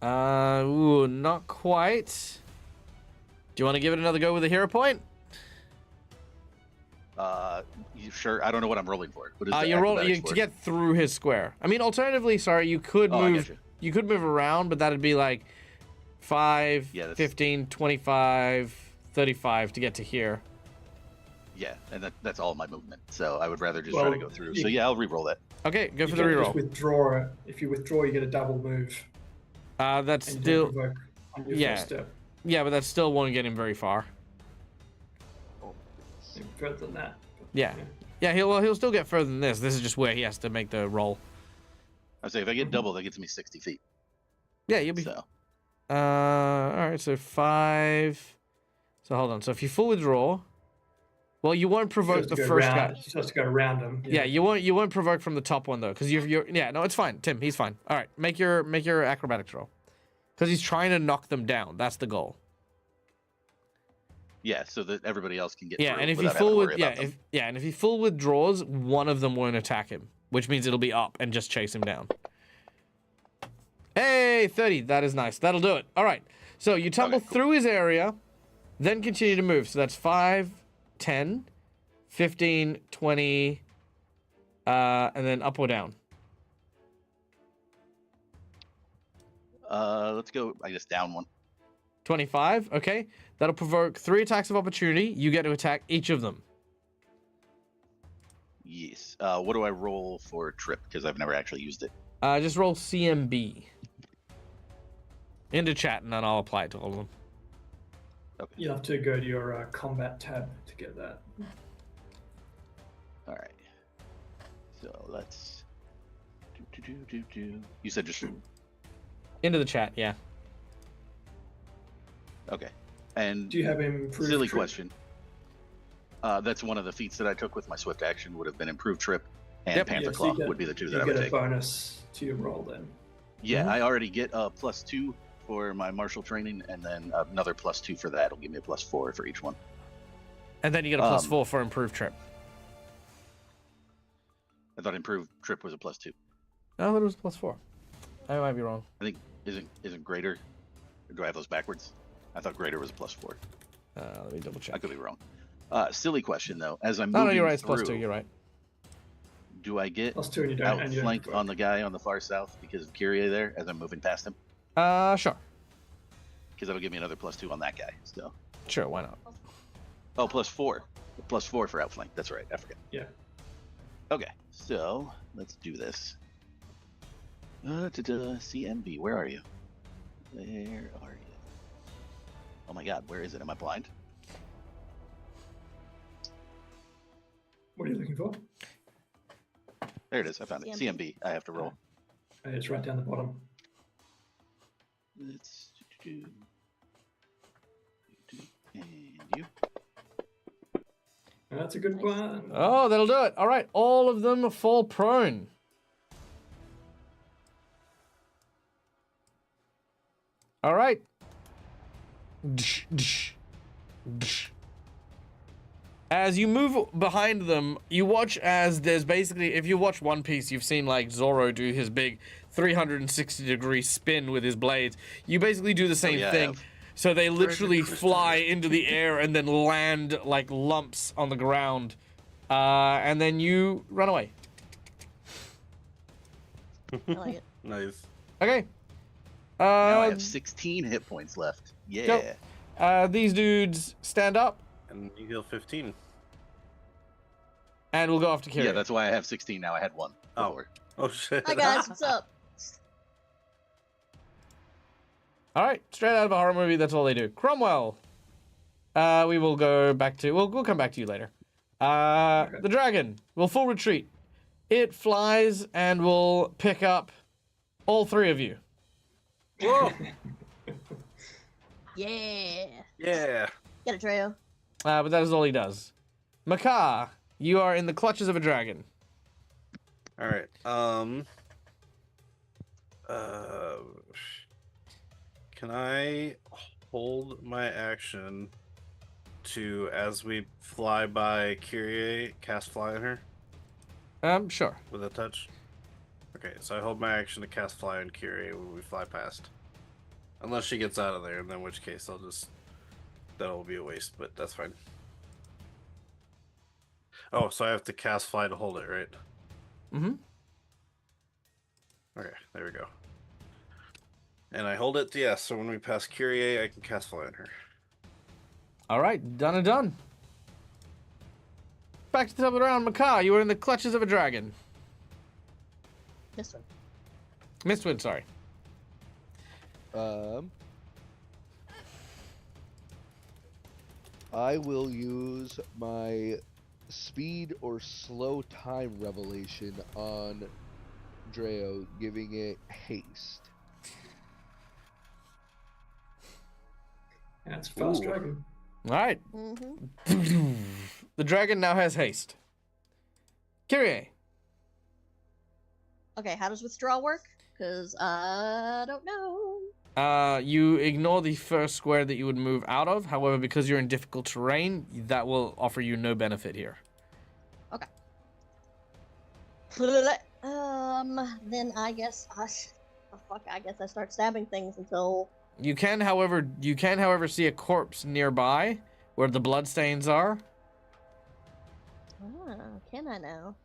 All right. Ooh, not quite. Do you want to give it another go with a hero point? You sure? I don't know what I'm rolling for. What is the You're rolling acrobatics to for? get through his square. I mean, alternatively, sorry, you could Oh, I move. get you. You could move around, but that'd be like 5, Yeah, that's- 15, 25, 35 to get to here. Yeah, and that's all my movement. So I would rather just try Well, to go through. you- So yeah, I'll re-roll that. Okay, go You for the can just reroll. withdraw it. If you withdraw, you get a double move, That's and you still don't provoke on your yeah. first step. yeah, but that still won't get him very far. Even further than that. But, Yeah. Yeah, he'll still get further than this. This is just where he has to make the roll. I say if I get double, that gets me 60 feet. Yeah, you'll be. So All right, so 5. So hold on. So if you full withdraw, well, you won't provoke Just the to go first round, guy. just to go around him. Yeah, you won't provoke from the top one though, because you're yeah, no, it's fine. Tim, he's fine. All right, make your acrobatics roll, because he's trying to knock them down. That's the goal. yeah, so that everybody else can get Yeah, through and if he without having to full worry with about them. and if he full withdraws, one of them won't attack him, which means it'll be up and just chase him down. Hey, 30. That is nice. That'll do it. All right. So you tumble Okay, cool. through his area, then continue to move. So that's 5, 10, 15, 20, and then up or down. Let's go. I guess down one. 25. Okay. That'll provoke 3 attacks of opportunity. You get to attack each of them. Yes. What do I roll for trip? Because I've never actually used it. Just roll CMB into chat, and then I'll apply it to all of them. Okay. You'll have to go to your combat tab to get that. All right. So let's. Do. You said just Into the chat, yeah. okay. And Do you have improved silly trip? question. That's one of the feats that I took with my swift action. Would have been improved trip, and Yep. Panther Yeah, so Claw you get- would be the two You that I get would a take. bonus to your roll then. Yeah, Mhm. I already get a +2 for my martial training, and then another +2 for that. Will give me a +4 for each one. And then you get a +4 for improved trip. I thought improved trip was a +2. I thought it was +4. I might be wrong. I think isn't greater. Or do I have those backwards? I thought greater was a +4. Let me double I check. could be wrong. Silly question though. As I'm No, moving no, you're right. It's through, +2. You're right. do I get +2 and you don't. And you don't outflank provoke. on the guy on the far south because of Kyrie there as I'm moving past him? Sure. Because that'll give me another +2 on that guy. So, Sure, why not? oh, +4, +4 for outflank. That's right. I forget. Yeah. Okay, so let's do this. CMB, where are you? Where are you? Oh my God, where is it? Am I blind? What are you looking for? There it is. I found it. CMB. CMB. I have to roll. It's right down the bottom. Let's and you. And that's a good one. Oh, that'll do it. All right, all of them fall prone. All right. As you move behind them, you watch as there's basically, if you watch One Piece, you've seen like Zoro do his big 360-degree spin with his blades. You basically do the same yeah, I thing. have. So they literally Christopher. fly into the air and then land like lumps on the ground. And then you run away. I like it. Nice. Okay. Now I have 16 hit points left. Yeah. These dudes stand up And you heal 15. and we'll go off to Kira. Yeah, that's why I have 16 now. I had one. Oh. before. Oh shit. Hi guys, what's up? All right, straight out of a horror movie. That's all they do. Cromwell. We will go back to. We'll come back to you later. The dragon will full retreat. It flies and will pick up all 3 of you. Whoa. Yeah. Yeah. Get it, Treo. But that is all he does. Makar, you are in the clutches of a dragon. All right. Can I hold my action to, as we fly by Kyrie, cast fly on her Sure. with a touch? Okay, so I hold my action to cast fly on Kyrie when we fly past. Unless she gets out of there, in which case that'll be a waste, but that's fine. Oh, so I have to cast fly to hold it, right? Mm-hmm. Okay, there we go. And I hold it, yeah, so when we pass Kyrie, I can cast fly on her. All right, done and done. Back to the top of the round, Macaw. You were in the clutches of a dragon. This one. Mistwind, sorry. I will use my speed or slow time revelation on Dreo, giving it haste. That's fast Ooh. dragon. All right. Mm-hmm. The dragon now has haste. Kyrie. Okay, how does withdraw work? Because I don't know. You ignore the first square that you would move out of. However, because you're in difficult terrain, that will offer you no benefit here. Okay. Then I guess I guess I start stabbing things until. You can, however, see a corpse nearby where the bloodstains are. Ah, can I now?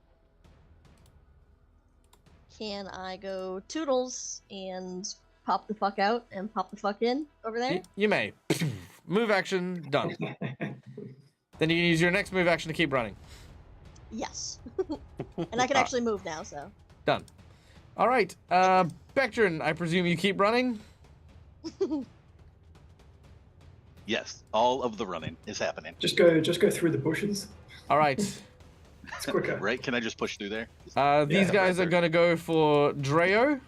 Can I go Toodles and pop the fuck out and pop the fuck in over there? You may. Move action, done. Then you can use your next move action to keep running. Yes. And I can actually move now, so. Done. All right. Bectrin, I presume you keep running? Yes, all of the running is happening. Just go through the bushes. All right. It's quicker. Right? Can I just push through there? These Yeah, guys right are going to go for Dreo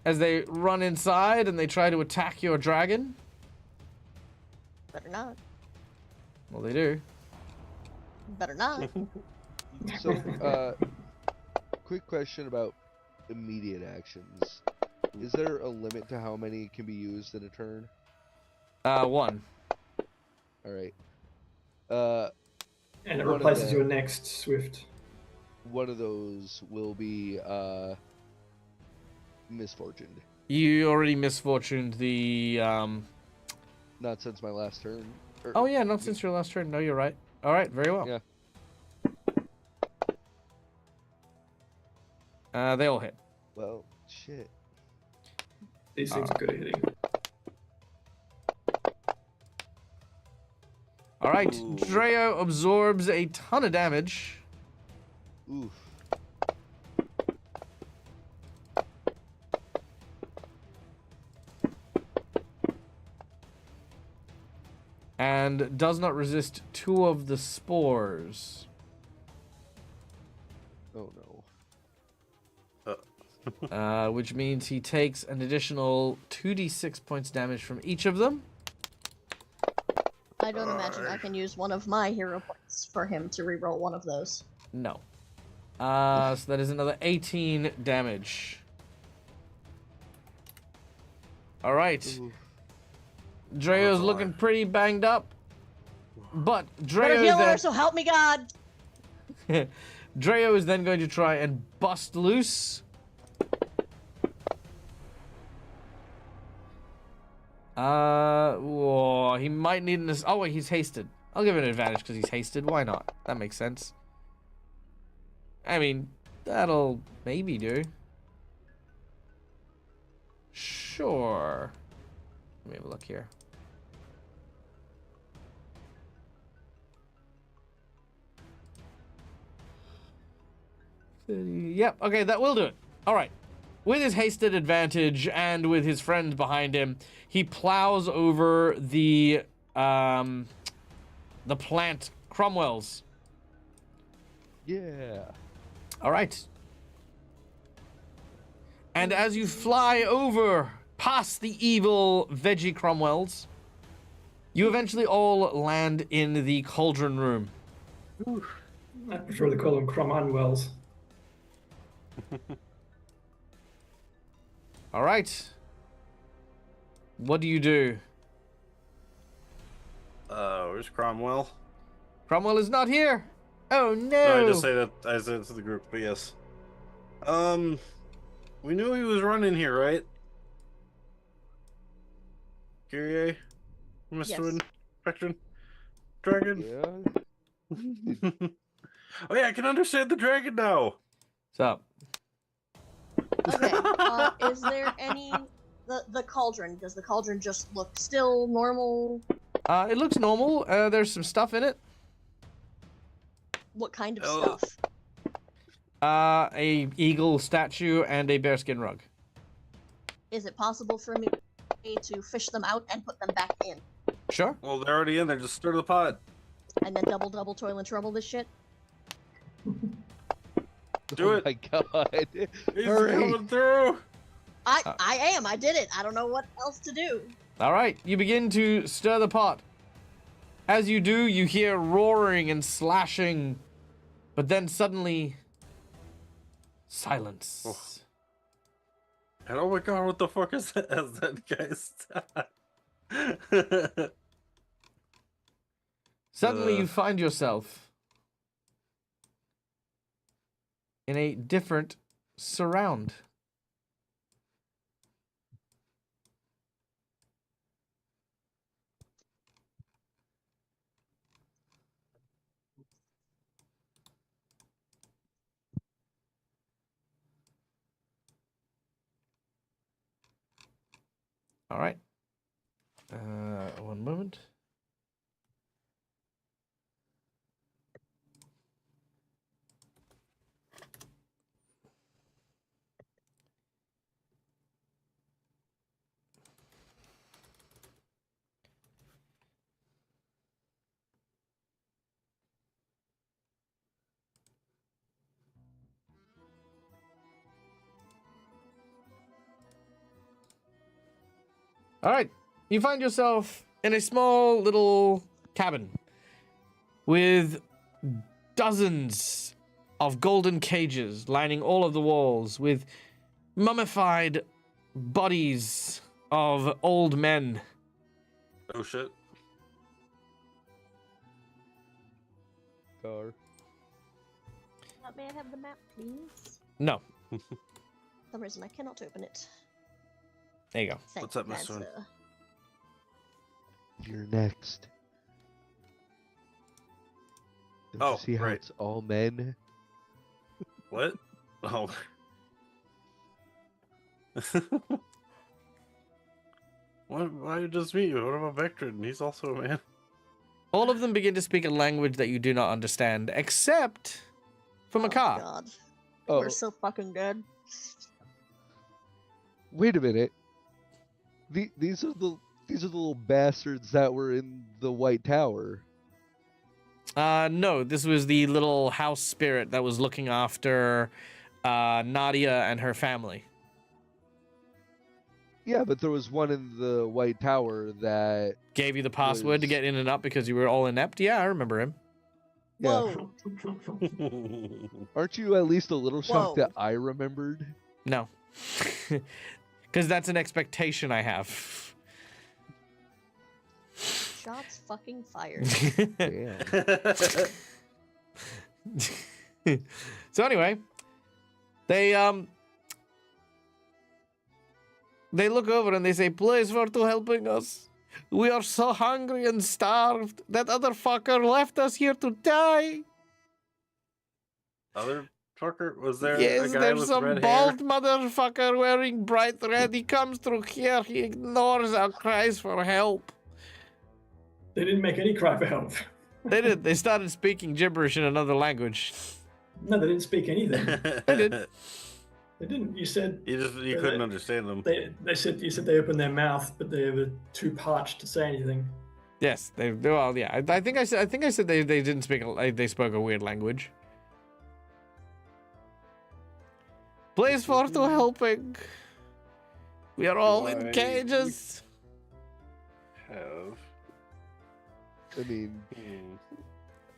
as they run inside and they try to attack your dragon. Better not. Well, they do. Better not. So, quick question about immediate actions. Is there a limit to how many can be used in a turn? 1. Alright. And it One of replaces the- your next swift. One of those will be, misfortuned. You already misfortuned the, Not since my last turn. Oh, yeah, not since your last turn. No, you're right. All right, very well. Yeah. They all hit. Well, shit. These things are good at hitting. All right, Ooh. Dreo absorbs a ton of damage. Oof. And does not resist 2 of the spores. Oh no. Which means he takes an additional 2d6 points damage from each of them. I don't imagine I can use one of my hero points for him to reroll one of those. No. So that is another 18 damage. All right. Oof. Dreo's That's a looking lot. pretty banged up. But Better Dreo heal her, then, so help me God! Dreo is then going to try and bust loose. Whoa, he might need an... Oh, wait, he's hasted. I'll give him an advantage because he's hasted. Why not? That makes sense. I mean, that'll maybe do. Sure. Let me have a look here. Yep, okay, that will do it. All right. With his hasted advantage and with his friends behind him, he plows over the plant Cromwells. Yeah. All right. And as you fly over past the evil veggie Cromwells, you eventually all land in the cauldron room. I prefer to call them Cromwells. All right. What do you do? Where's Cromwell? Cromwell is not here. Oh no! No, I just say that I said it to the group, but yes. We knew he was running here, right? Kyrie, Mr. Yes. Win, Spectrum, Dragon. Yeah. Oh yeah, I can understand the dragon now. So, Okay. Is there any the cauldron? Does the cauldron just look still normal? it looks normal. There's some stuff in it. What kind of Oh. stuff? A eagle statue and a bearskin rug. Is it possible for me to fish them out and put them back in, Sure. Well, they're already in there. Just stir the pot. and then double toil and trouble this shit? Do Oh it. my god. He's Hurry. coming through. I am. I did it. I don't know what else to do. All right. You begin to stir the pot. As you do, you hear roaring and slashing, but then suddenly silence. Oh. And oh my god, what the fuck is that? Is that guy's? Suddenly, you find yourself in a different surround. All right. One moment. All right. You find yourself in a small little cabin with dozens of golden cages lining all of the walls with mummified bodies of old men. Oh shit. Car. May I have the map, please? No. For some reason, I cannot open it. There you go. Thank What's up, you, Mr. One? sir. You're next. Don't Oh, you see how right. it's all men? What? Oh. Why just me? What about Vectrin? He's also a man. All of them begin to speak a language that you do not understand, except for Oh, Makar. God. Oh, We're so fucking good. wait a minute. These are the little bastards that were in the White Tower. No, this was the little house spirit that was looking after Nadia and her family. Yeah, but there was one in the White Tower that Gave you the password to Was- get in and up because you were all inept? Yeah, I remember him. Yeah. Whoa. Aren't you at least a little shocked Whoa. that I remembered? No. Because that's an expectation I have. Shots fucking fired. Damn. So anyway, they look over and they say, "Please for to helping us. We are so hungry and starved. That other fucker left us here to die." Other fucker? Was there a Yes, guy there's with some red bald hair? motherfucker wearing bright red. He comes through here. He ignores our cries for help. They didn't make any cry for help. They did. They started speaking gibberish in another language. No, they didn't speak anything. did. They didn't. You said You couldn't understand them. they said you said they opened their mouth, but they were too parched to say anything. Yes, they well, yeah. I think I said they didn't speak. They spoke a weird language. Please for to helping. We are all in Why- cages. Have. I mean,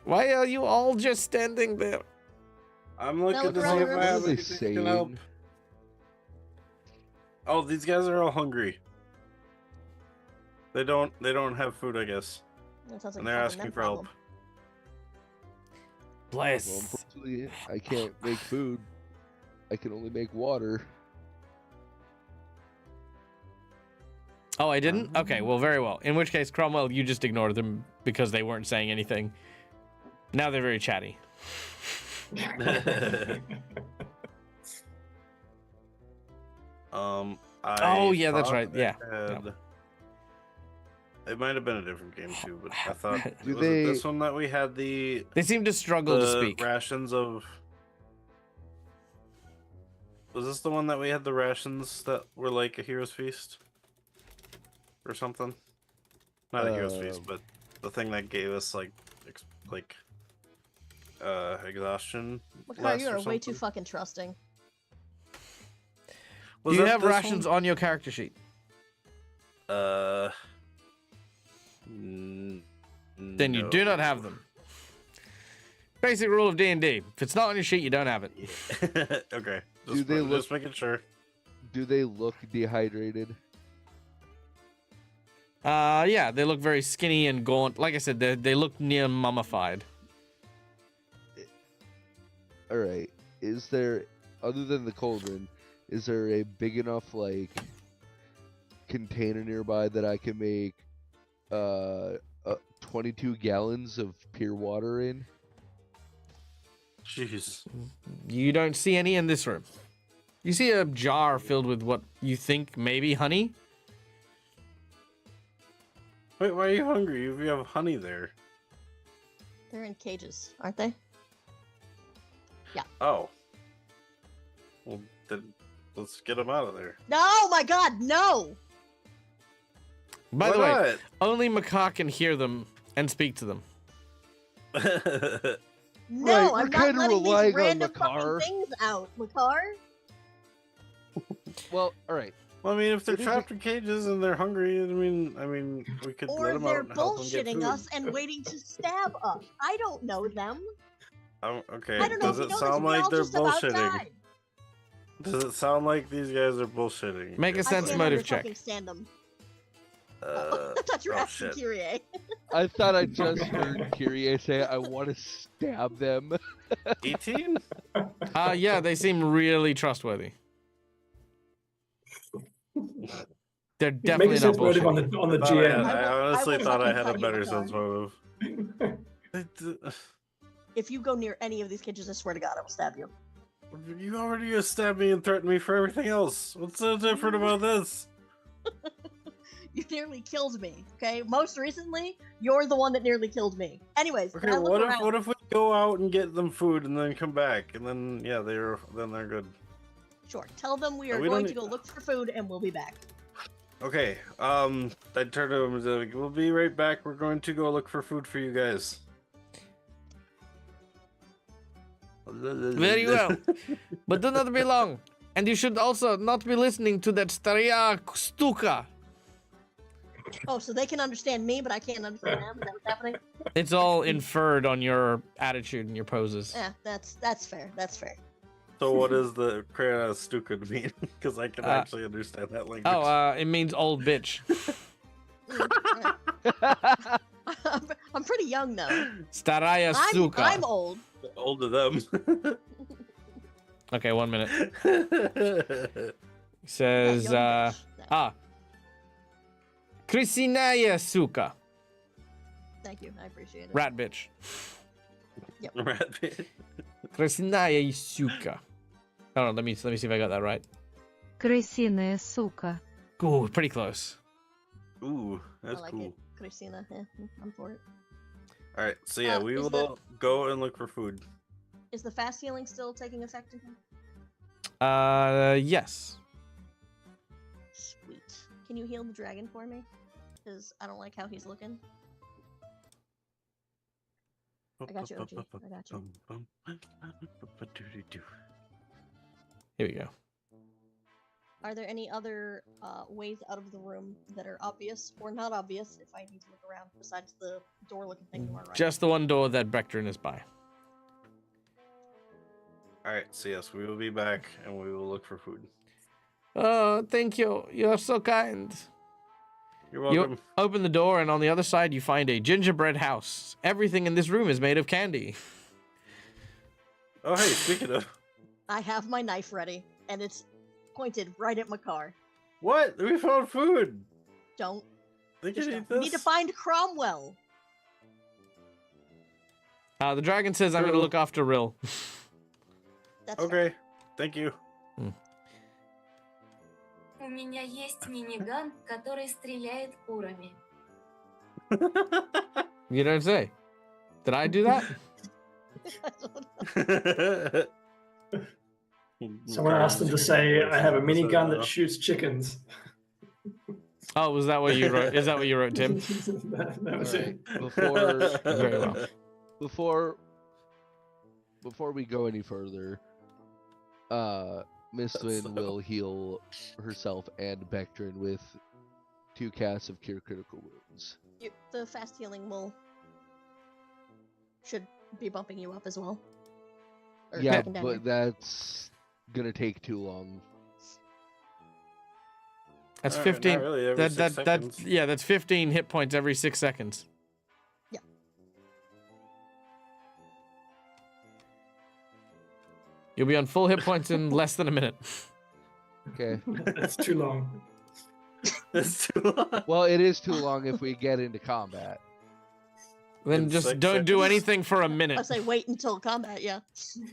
Why are you all just standing there? I'm looking look to see around if the I room. have What are they anything that can help. saying? Oh, these guys are all hungry. They don't have food, I guess. That sounds like And a they're fucking asking them for help. problem. well, Bless. unfortunately, I can't make food. I can only make water. Oh, I didn't? Okay, well, very well. In which case, Cromwell, you just ignored them because they weren't saying anything. Now they're very chatty. Oh, yeah, that's thought right, I yeah, had- It might have been a different game too, but I thought Do was it this they- one that we had They seem to struggle to the speak. rations of. Was this the one that we had the rations that were like a hero's feast, or something? Not a hero's feast, but the thing that gave us like exhaustion. Makar, less you or are way too something? fucking trusting. Was Do you that have this rations one? on your character sheet? Then you do not have them. Basic rule of D&D. If it's not on your sheet, you don't have it. Okay. Do Just, they just look- making sure. Do they look dehydrated? Yeah, they look very skinny and gaunt. Like I said, they look near mummified. All right. Is there, other than the cauldron, is there a big enough like container nearby that I can make 22 gallons of pure water in? Jeez. You don't see any in this room. You see a jar filled with what you think maybe honey. Wait, why are you hungry? You have honey there. They're in cages, aren't they? Oh. Well, then let's get them out of there. No, my God, no! By the way, Why only Makar can hear them and speak to them. not? No, Right, we're I'm not kinda letting relying these on random Makar. fucking things out, Makar. Well, all right. Well, I mean, if they're It is trapped in cages and they're hungry, I mean, we could let Or them they're out and help them get bullshitting food. us and waiting to stab us. I don't know them. Okay. I don't know Does if it you know sound this. We're like all they're just bullshitting? outside. Does it sound like these guys are bullshitting? Make a I sense can't motive check. fucking stand them. Uh, I thought you were oh, asking shit. Kyrie. I thought I just heard Kyrie say I want to stab them. 18? Yeah, they seem really trustworthy. They're Make definitely a not sense motive on bullshitting. the on the I thought I had- GM. I honestly I will thought I fucking had a fight you, better Makar. sense motive. If you go near any of these cages, I swear to God, I will stab you. You already just stabbed me and threatened me for everything else. What's so different about this? You nearly killed me, okay? Most recently, you're the one that nearly killed me. Anyways, Okay, when I look what around, if we go out and get them food and then come back and then yeah, they're good. sure, tell them we No, are we going don't to go look for food and we'll be back. Okay, I turned to him and said, "We'll be right back. We're going to go look for food for you guys." Very well. But do not be long. And you should also not be listening to that Staria Stuka. Oh, so they can understand me, but I can't understand them. Is that what's happening? It's all inferred on your attitude and your poses. Yeah, that's fair. That's fair. So what does the Krana Stuka mean? Because I can actually understand that language. Oh, it means old bitch. I'm pretty young though. Staraya Suka. I'm old. Old to them. Okay, 1 minute. He says, Young bitch. No, Krisinaya Suka. Thank you. I appreciate it. Rat bitch. Rat pit. Krisinaya Suka. Hold on, let me see if I got that right. Крысиная сука. Ooh, pretty close. Ooh, that's I like cool. it. Christina, yeah, I'm for it. All right, so yeah, we is will go and look for food. Is the fast healing still taking effect in him? Yes. Sweet. Can you heal the dragon for me? Because I don't like how he's looking. I got you, OG. I got you. Here we go. Are there any other ways out of the room that are obvious or not obvious if I need to look around besides the door looking thing to our right? Just the one door that Bectrin is by. All right, so yes, we will be back and we will look for food. Oh, thank you. You're so kind. You're welcome. You open the door, and on the other side, you find a gingerbread house. Everything in this room is made of candy. Oh, hey, speaking of, I have my knife ready, and it's pointed right at Makar. what? We found food. Don't. They Just can don't. eat We this. need to find Cromwell. The dragon says I'm going to True. look after Rill. That's fair. Okay, thank you. У меня есть миниган, который стреляет курами. You don't say. Did I do that? Someone asked them to say, I have a minigun that shoots chickens. Oh, was that what you wrote? Is that what you wrote, Tim? that was Alright, it. Very well. Before we go any further, Miss Lynn will heal herself and Bectrin with 2 casts of Cure Critical Wounds. The fast healing should be bumping you up as well. Or Yeah, taking down but that's gonna take too long. That's Alright, not 15. really, every That 6 seconds. that's 15 hit points every 6 seconds. Yeah. You'll be on full hit points in less than a minute. Okay. That's too long. It's too long. Well, it is too long if we get into combat. Then In just 6 don't do seconds? anything for a I minute. say wait until combat, yeah.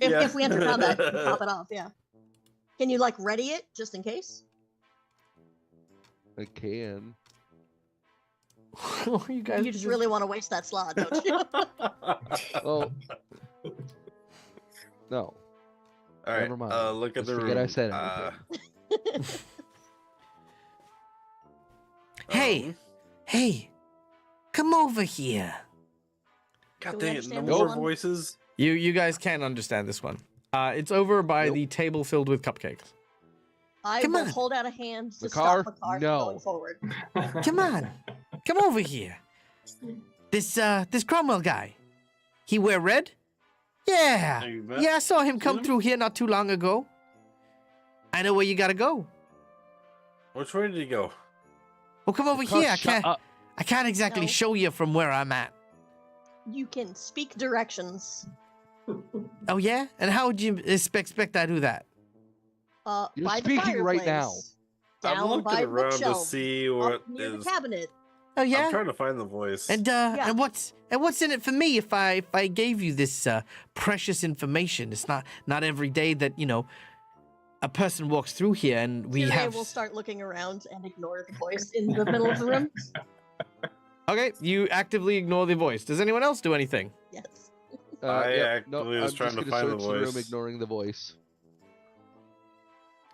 Yeah. If we enter combat, you can pop it off, yeah. Can you like ready it just in case? I can. You guys You just really want to waste that slot, don't you? Well, no. All right, Never mind. look at Just the room. forget I said anything. Hey, hey, come over here. God Do we dang it, no understand this more one? voices. You guys can't understand this one. It's over by Nope. the table filled with cupcakes. I Come will on. hold out a hand to Makar? stop Makar from No. going forward. Come on, come over here. This Cromwell guy. He wear red? Yeah. Have you met- Yeah, I saw him come him? through here not too long ago. I know where you gotta go. Which way did he go? Well, come over Makar, here. shut up. I can't exactly No. show you from where I'm at. You can speak directions. Oh yeah? And how would you expect I do that? You're By speaking the right now. fireplace, I'm Down looking by around to bookshelves, see up what near is. the cabinet. Oh I'm yeah? trying to find the voice. And Yeah. and what's in it for me if I gave you this precious information? It's not every day that, a person walks through here and we Tyrion have will start looking around and ignore the voice in the middle of the room. Okay, you actively ignore the voice. Does anyone else do anything? Yes. I Yep, actively was I'm trying just to gonna find the search the room, voice. ignoring the voice.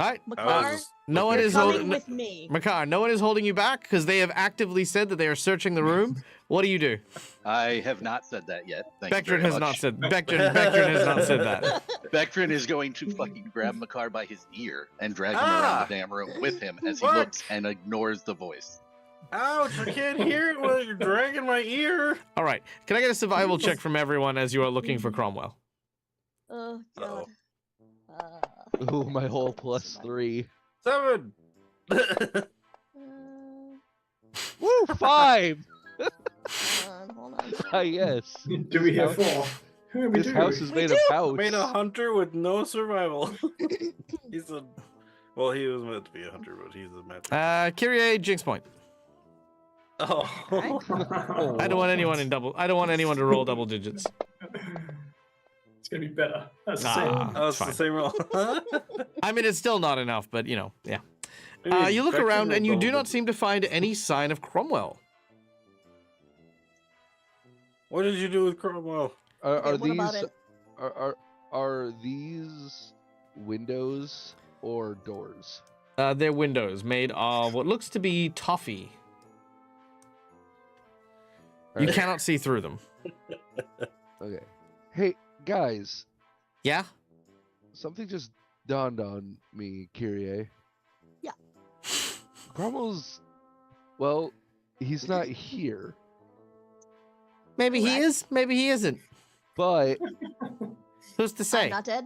All right. I was Makar, just No one looking is for coming holding it. with me. Makar, no one is holding you back because they have actively said that they are searching the room. What do you do? I have not said that yet. Thank you Bectrin very has much. not said Bectrin has not said that. Bectrin is going to fucking grab Makar by his ear and drag him around the damn room with him as he What? looks and ignores the voice. Ouch! I can't hear it while you're dragging my ear. All right. Can I get a survival check from everyone as you are looking for Cromwell? Oh god. Ooh, my whole plus 3. 7. Woo, 5! Hold on. Ah, yes. Do we have 4? Who are we This do? house is We made do. of house. Made a hunter with no survival. He's a. Well, he was meant to be a hunter, but he's a magic. Kyrie, Jinx point. Oh. I don't want anyone in double. I don't want anyone to roll double digits. It's gonna be better. That's the Ah. same. Oh, It's it's the fine. same roll. I mean, it's still not enough, but yeah. Maybe You look Bectrin around and you rolled do double not seem to find any sign of Cromwell. What did you do with Cromwell? Are, Okay, are what about these it? are these windows or doors? They're windows made of what looks to be toffee. You Alright. cannot see through them. Okay. Hey guys, Yeah? something just dawned on me, Kyrie. Yeah. Cromwell's, well, he's not here, Maybe he Correct. is, maybe he isn't. but Who's to I'm say? not dead.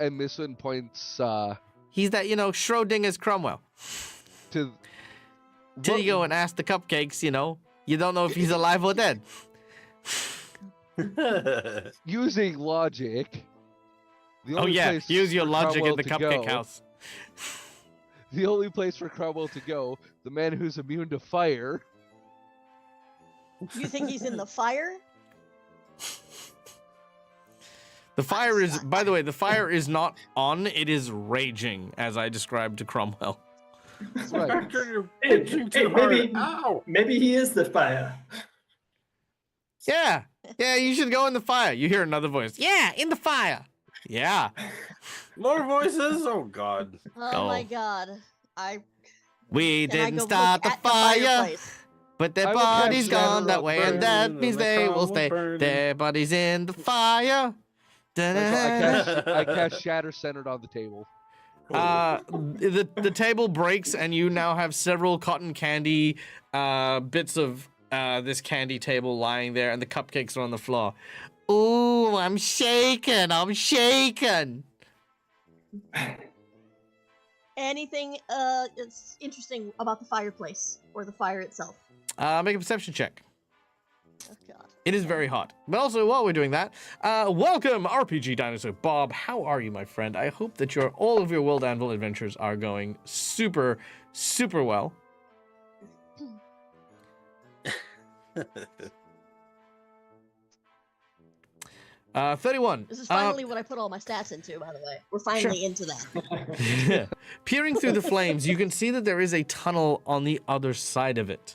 and this one points He's that, Schrodinger's Cromwell. to Till What- you go and ask the cupcakes, you don't know if he's alive or dead. using logic. The Oh only yeah, place use your for logic Cromwell in the to cupcake go- house. The only place for Cromwell to go, the man who's immune to fire. You think he's in the fire? The fire is, by the way, the fire is not on, it is raging, as I described to Cromwell. Right. Vector, you're Hey, pitching hey, too hard. maybe, Ow! maybe he is the fire. Yeah, you should go in the fire. You hear another voice. Yeah, in the fire. Yeah. More voices? Oh, God. Oh my Oh. god. We Can I didn't go start look the at fire, fireplace? but their I will body's catch gone them that way, and that burning, means and the they will crown will stay. burn. Their body's in the fire. Michael, I cast Shatter centered on the table. The table breaks, and you now have several cotton candy bits of this candy table lying there, and the cupcakes are on the floor. Ooh, I'm shaking. I'm shaking. Anything that's interesting about the fireplace or the fire itself? Make a perception check. Oh god. It is very hot. But also, while we're doing that, welcome, RPG Dinosaur Bob. How are you, my friend? I hope that all of your World Anvil adventures are going super, super well. 31. This is finally what I put all my stats into, by the way. We're finally into that. Peering through the flames, you can see that there is a tunnel on the other side of it.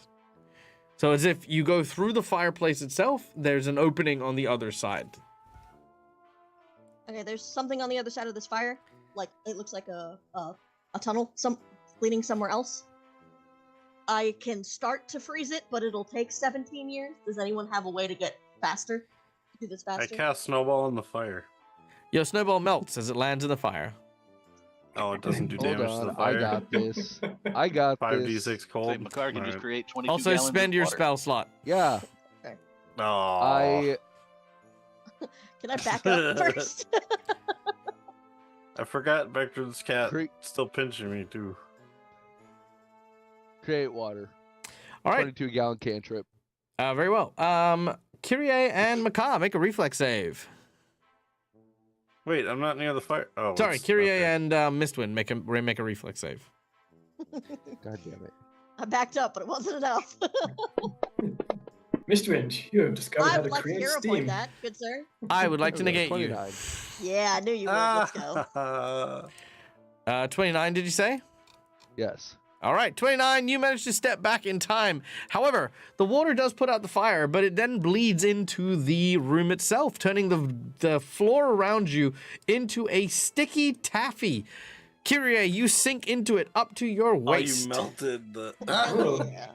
So as if you go through the fireplace itself, there's an opening on the other side. Okay, there's something on the other side of this fire. Like, it looks like a tunnel leading somewhere else. I can start to freeze it, but it'll take 17 years. Does anyone have a way to get faster? Do this I faster? cast Snowball in the fire. Your snowball melts as it lands in the fire. Oh, it doesn't do Hold damage to the on, fire. I got this. I got this. 5d6 cold. Wait, Makar can just Alright. create 22 Also, gallons spend of your water. spell slot. Yeah, Aw. I Can I back up first? I forgot Vector's cat Cre- still pinching me too. create water. All right, 22-gallon cantrip. very well. Kyrie and Makar, make a reflex save. Wait, I'm not near the fire. Oh, Sorry, it's- Kyrie okay. and Mistwind, make a reflex save. God damn it. I backed up, but it wasn't enough. Mistwind, you have discovered how I'd to like to create hero steam. point that, good sir. I would like to There we negate go, you. 29. Yeah, I knew you would. Let's go. 29, did you say? Yes. All right, 29, you managed to step back in time. However, the water does put out the fire, but it then bleeds into the room itself, turning the floor around you into a sticky taffy. Kyrie, you sink into it up to your Oh, waist. you melted the. Oh. Yeah.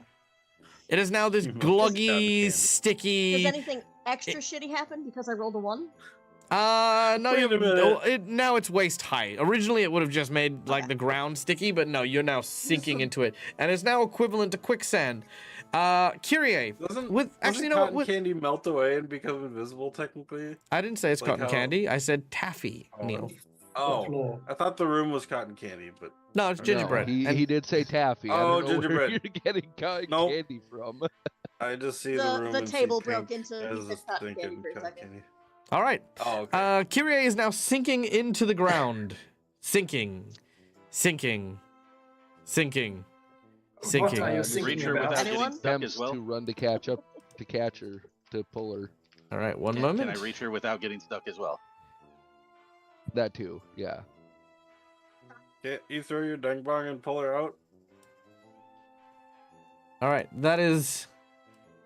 It is now this You melted down gluggy, candy. sticky. Does anything extra shitty happen because I rolled a 1? No, Wait a minute. now it's waist high. Originally, it would have just made like the ground sticky, but no, you're now sinking into it, and it's now equivalent to quicksand. Kyrie, Doesn't actually, no, cotton candy melt away and become invisible technically? I didn't say it's Like cotton how- candy. I said taffy, Oh, Neil. Oh, Floor. I thought the room was cotton candy, but No, it's gingerbread. No, And he did say taffy. I Oh, don't know where gingerbread. you're getting cotton Nope. candy from. I just see the room. The and see table pink broke into as pieces a of cotton candy thinking for a cotton second. candy. all right. Oh, okay. Kyrie is now sinking into the ground. Sinking. Sinking. Sinking. What Sinking. are you Uh, thinking Reach her about? without Anyone? getting stuck Attempts as well. to run to catch her, to pull her. All right, one Can moment. I reach her without getting stuck as well? That too, yeah. Can't you throw your dang bong and pull her out? All right, that is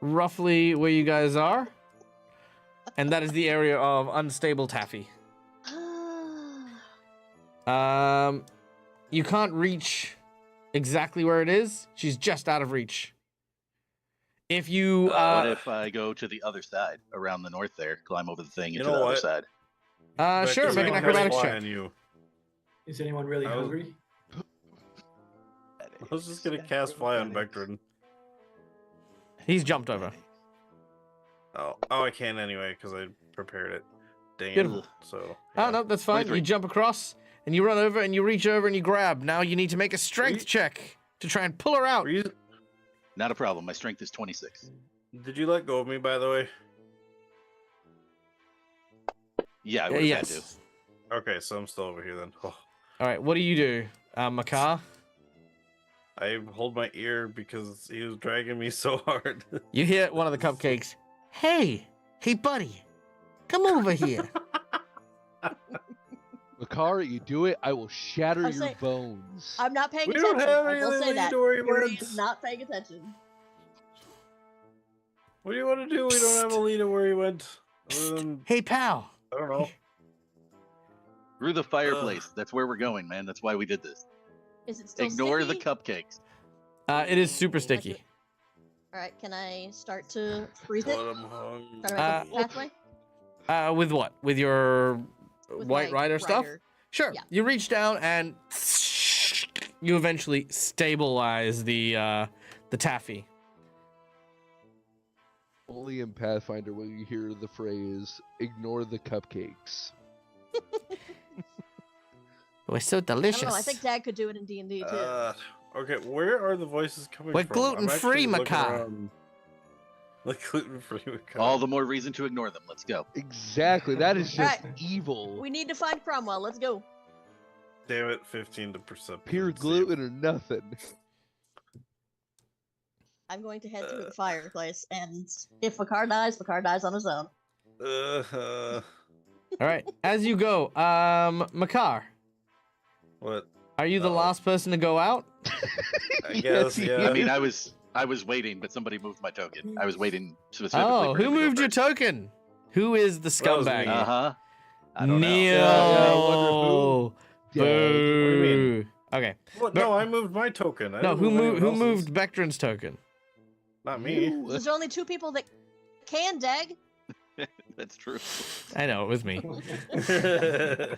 roughly where you guys are. And that is the area of unstable taffy. You can't reach exactly where it is. She's just out of reach. If you What if I go to the other side, around the north there, climb over the thing You into know the other what? side? sure, Vector's make an gonna acrobatics fly check. on you. Is anyone really I was- hungry? I was just gonna cast fly on Vector. He's jumped over. Oh, I can anyway because I prepared it. Dang Beautiful. it. So. Oh no, that's fine. 23. You jump across and you run over and you reach over and you grab. Now you need to make a strength you- check to try and pull her out. Were you- Not a problem. My strength is 26. Did you let go of me, by the way? Yeah, I would have had to. Yes. Okay, so I'm still over here then. Oh, All right, what do you do, Makar? I hold my ear because he was dragging me so hard. You hear one of the cupcakes. Hey, buddy, come over here. Makar, you do it, I will shatter I'm your saying- bones. I'm not paying We attention. don't have I will anything say we that. need to worry Yuri about. is not paying attention. What do you want to do? We don't have a lead of where he went. Other than, Hey, pal. I don't know. Through the fireplace. That's where we're going, man. That's why we did this. Is it still Ignore the sticky? cupcakes. It is super sticky. All right, can I start to freeze it? But I'm hungry. Try to make a pathway? With what? With your With White my Rider stuff? rider. Sure. Yeah. You reach down and you eventually stabilize the taffy. Only in Pathfinder will you hear the phrase, ignore the cupcakes. It was so I delicious. don't know. I think Dad could do it in D&D too. Okay, where are the voices coming We're from? I'm gluten-free, actually looking Makar. around. Like gluten-free, Makar. All the more reason to ignore them. Let's go. Exactly, that is just Alright. evil. We need to find Cromwell. Let's go. Damn it, 15 to percent. Pure gluten or nothing. I'm going to head through the fireplace, and if Makar dies on his own. All right. As you go, Makar, What? are you the Uh-oh. last person to go out? I Yes, guess, he yeah. is. I mean, I was waiting, but somebody moved my token. I was waiting specifically. Oh, for who him to go moved your first. token? Who is the That was scumbag? me. Uh-huh. I don't Neil. know. Yeah, I wonder Boo. Dad. What do you mean? Okay. What? No, I moved my token. I No, didn't who move moved? Who anyone else's. moved Bectrin's token? Not me. You. There's only 2 people that can, Dag. That's true. I know it was me. I Because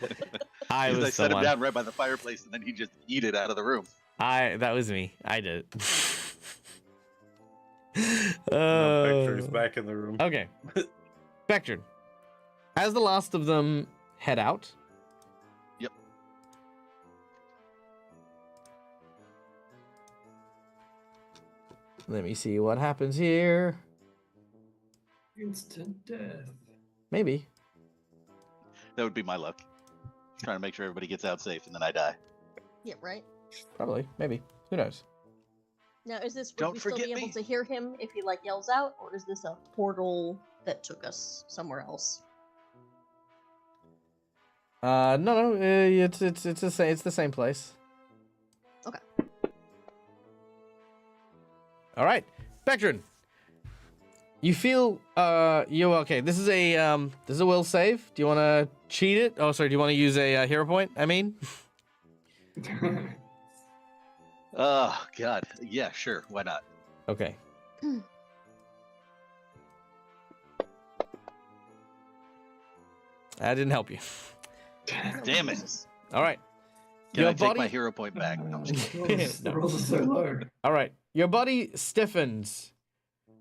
was I set him someone. down right by the fireplace, and then he just eat it out of the room. That was me. I did it. No, Picture's back in the room. Okay. Bectrin, as the last of them head out. Yep. Let me see what happens here. Instant death. Maybe. That would be my luck. Trying to make sure everybody gets out safe, and then I die. Yeah, right. Probably. Maybe. Who knows? Now, is this would Don't we still be forget able me. to hear him if he like yells out, or is this a portal that took us somewhere else? No. It's the same. It's the same place. Okay. All right, Bectrin. You feel you okay? This is a will save. Do you want to cheat it? Oh, sorry. Do you want to use a hero point? I mean. Oh God, yeah, sure, why not? Okay. That didn't help you. Damn it! All right. Can Your I take body- my hero point back? No, I'm just kidding. The rolls are so low. All right. Your body stiffens.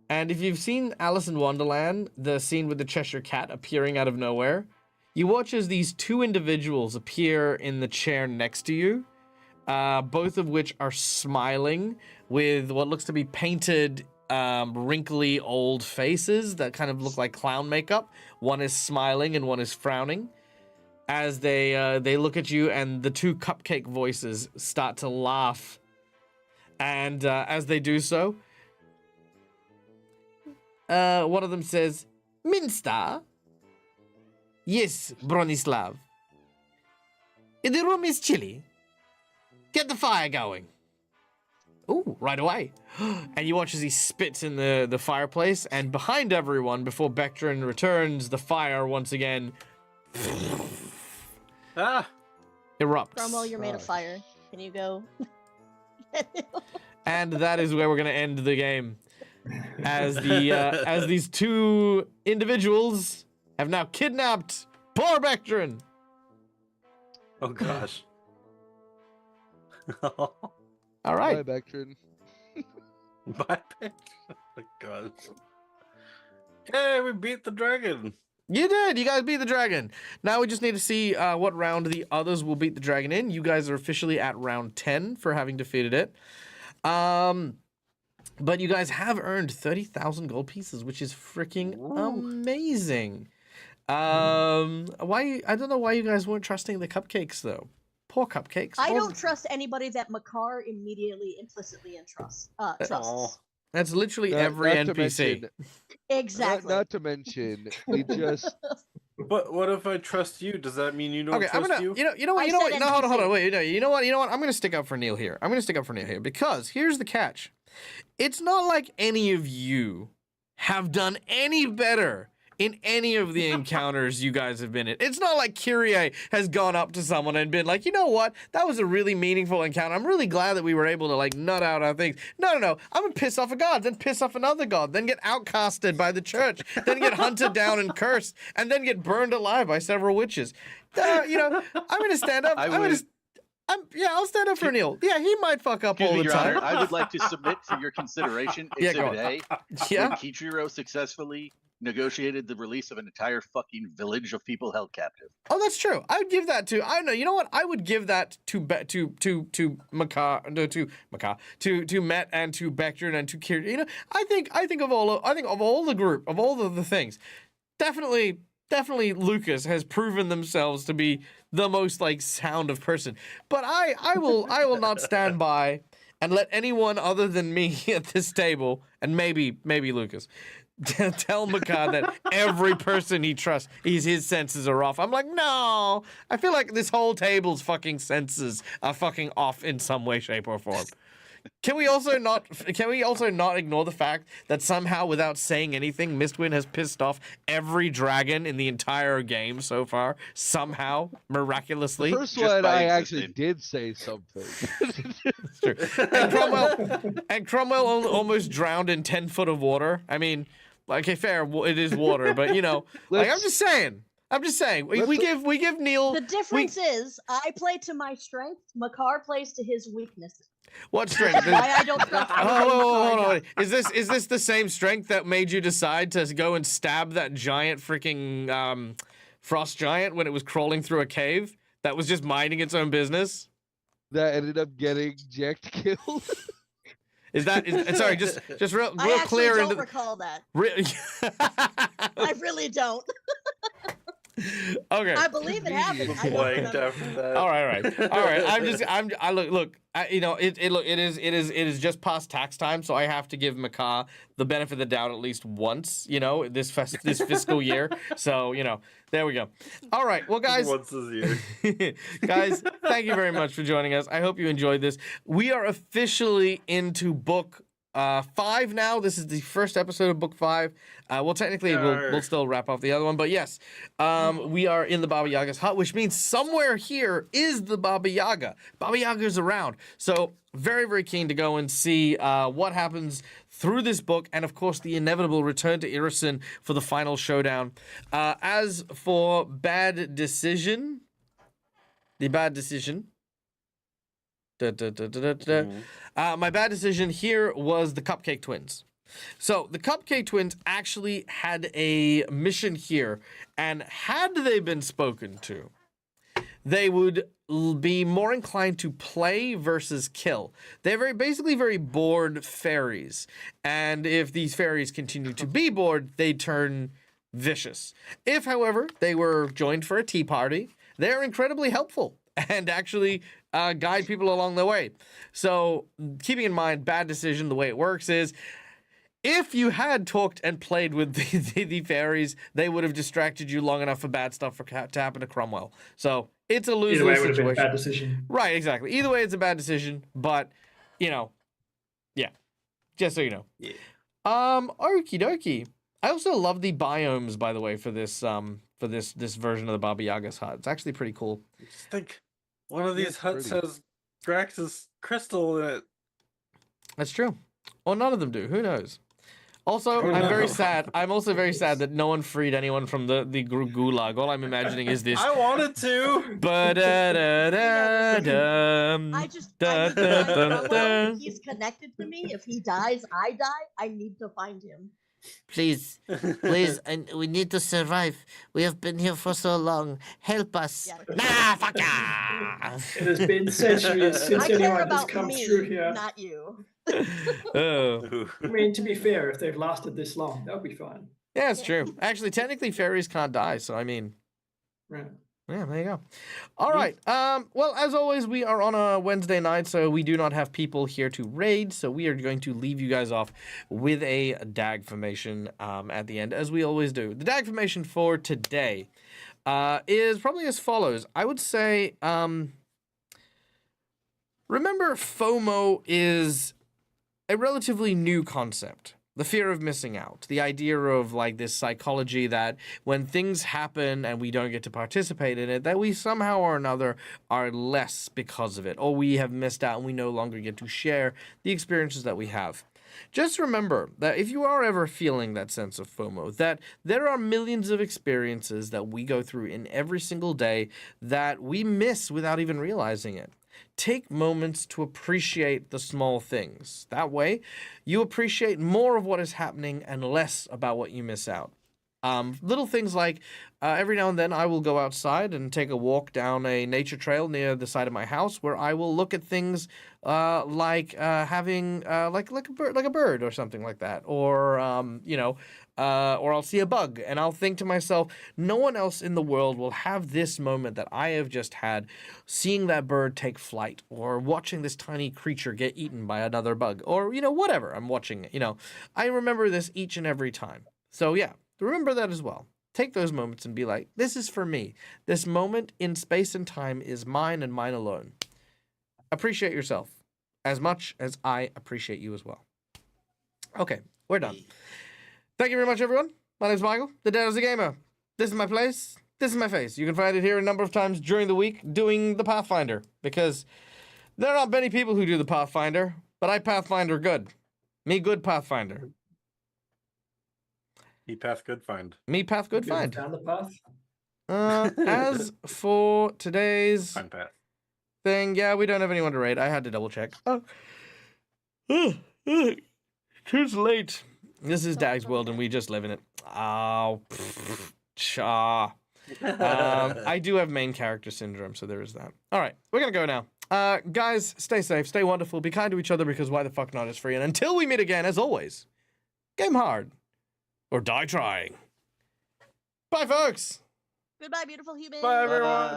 And if you've seen Alice in Wonderland, the scene with the Cheshire Cat appearing out of nowhere, you watch as these 2 individuals appear in the chair next to you, both of which are smiling with what looks to be painted, wrinkly old faces that kind of look like clown makeup. One is smiling and one is frowning. As they look at you, and the 2 cupcake voices start to laugh. And as they do so, one of them says, "Minster? Yes, Bronislav. The room is chilly. Get the fire going." Ooh, right away. And you watch as he spits in the fireplace, and behind everyone, before Bectrin returns, the fire once again Ah! erupts. Cromwell, you're made of Gosh. fire. Can you go? And that is where we're gonna end the game, as as these 2 individuals have now kidnapped poor Bectrin. Oh gosh. All Bye, right. Bectrin. My picture. Oh my gosh. Hey, we beat the dragon. You did. You guys beat the dragon. Now we just need to see what round the others will beat the dragon in. You guys are officially at round 10 for having defeated it. But you guys have earned 30,000 gold pieces, which is freaking amazing. Why? I don't know why you guys weren't trusting the cupcakes though. Poor cupcakes. I All- don't trust anybody that Makar immediately implicitly trusts. Aw. That's literally Not- every not to NPC. mention- Exactly. Not to mention, we just But what if I trust you? Does that mean you don't Okay, I'm trust gonna. you? You know what? I You know what? said No, hold on, hold on. NPC. Wait. No, you know what? You know what? I'm gonna stick up for Neil here. I'm gonna stick up for Neil here because here's the catch. It's not like any of you have done any better in any of the encounters you guys have been in. It's not like Kyrie has gone up to someone and been like, you know what? That was a really meaningful encounter. I'm really glad that we were able to like nut out our things. No. I'm gonna piss off a god, then piss off another god, then get outcasted by the church, then get hunted down and cursed, and then get burned alive by several witches. You know, I'm gonna stand up. I'll stand up for Neil. Yeah, he might fuck up Excuse all me, the Your time. Honor, I would like to submit for your consideration Yeah, go Exhibit A. Yeah. When Kichiro successfully negotiated the release of an entire fucking village of people held captive. Oh, that's true. I would give that to. I know. You know what? I would give that to Makar, no, to Met and to Bechdrin and to Kira. You know, I think of all the group of all the things. Definitely Lucas has proven themselves to be the most like sound of person. But I will not stand by and let anyone other than me at this table and maybe Lucas tell Makar that every person he trusts, his senses are off. I'm like, no. I feel like this whole table's fucking senses are fucking off in some way, shape, or form. Can we also not ignore the fact that somehow, without saying anything, Mistwind has pissed off every dragon in the entire game so far? Somehow, miraculously. The first Just one by I actually existing. did say something. It's true. And Cromwell almost drowned in 10 foot of water. I mean, okay, fair, it is water, but you know, like I'm just saying. We give Neil The difference is I play to my strength. Makar plays to his weaknesses. what strength? Why I don't trust anything Hold on. Makar Wait. Is this the same strength that made you decide to go and stab that giant freaking frost giant when it was crawling through a cave that was just minding its own business? That ended up getting Jacked killed. Sorry, just real I actually clear don't into recall that. Re- I really don't. Okay. I believe it happened. I don't Blanked remember. after that. All right. I look. You know, it is just past tax time, so I have to give Makar the benefit of the doubt at least once. You know, this fiscal year. So you know, there we go. All right. Well, guys. Once this year. Guys, thank you very much for joining us. I hope you enjoyed this. We are officially into book 5 now. This is the first episode of book 5. Well, technically, we'll still wrap up the other one, but yes, we are in the Baba Yaga's hut, which means somewhere here is the Baba Yaga. Baba Yaga's around, so very, very keen to go and see what happens through this book, and of course, the inevitable return to Irison for the final showdown. As for bad decision, my bad decision here was the Cupcake Twins. So the Cupcake Twins actually had a mission here, and had they been spoken to, they would be more inclined to play versus kill. They're basically very bored fairies, and if these fairies continue to be bored, they turn vicious. If, however, they were joined for a tea party, they're incredibly helpful and actually guide people along the way. So keeping in mind, bad decision, the way it works is, if you had talked and played with the fairies, they would have distracted you long enough for bad stuff to happen to Cromwell. So it's a Either way, lose-lose it would have been a situation. bad decision. Right, exactly. Either way, it's a bad decision, but, you know, yeah, just so you know. Yeah. Okie dokie. I also love the biomes, by the way, for this this version of the Baba Yaga's hut. It's actually pretty cool. Just think, one of these it's huts pretty. has Drax's crystal in it. That's true. Or none of them do. Who knows? Also, Who I'm very knows? sad. I'm also very sad that no one freed anyone from the gulag. All I'm imagining is this. I wanted to. I just Da, need to da, find da, Cromwell. da. He's connected to me. If he dies, I die. I need to find him. Please, and we need to survive. We have been here for so long. Help us. Yeah. Nah, fuck ya! It has been centuries since I care anyone has about come me, through here. not you. Oh. I mean, to be fair, if they've lasted this long, that would be fine. Yeah, it's true. Actually, technically, fairies can't die, so I mean, Right. Yeah, there you go. All right. Well, as always, we are on a Wednesday night, so we do not have people here to raid. So we are going to leave you guys off with a DAG formation at the end, as we always do. The DAG formation for today is probably as follows. I would say, remember, FOMO is a relatively new concept. The fear of missing out, the idea of like this psychology that when things happen and we don't get to participate in it, that we somehow or another are less because of it, or we have missed out and we no longer get to share the experiences that we have. Just remember that if you are ever feeling that sense of FOMO, that there are millions of experiences that we go through in every single day that we miss without even realizing it. Take moments to appreciate the small things. That way, you appreciate more of what is happening and less about what you miss out. Little things like every now and then I will go outside and take a walk down a nature trail near the side of my house where I will look at things like having like a bird or something like that, or or I'll see a bug and I'll think to myself, no one else in the world will have this moment that I have just had, seeing that bird take flight or watching this tiny creature get eaten by another bug, or whatever I'm watching. I remember this each and every time. So yeah. Remember that as well. Take those moments and be like, this is for me. This moment in space and time is mine and mine alone. Appreciate yourself as much as I appreciate you as well. Okay, we're done. Thank you very much, everyone. My name's Michael. The Dad is a Gamer. This is my place. This is my face. You can find it here a number of times during the week doing the Pathfinder, because there are not many people who do the Pathfinder, but I Pathfinder good. Me good Pathfinder. Me path good find. Me path good You haven't find. found the path. As for today's Find path. thing, yeah, we don't have anyone to raid. I had to double check. Too late. This is Dag's world, and we just live in it. Oh, cha. I do have main character syndrome, so there is that. All right, we're gonna go now. Guys, stay safe, stay wonderful, be kind to each other, because why the fuck not is free. And until we meet again, as always, game hard. Or die trying. Bye, folks. Goodbye, beautiful humans. Bye, everyone.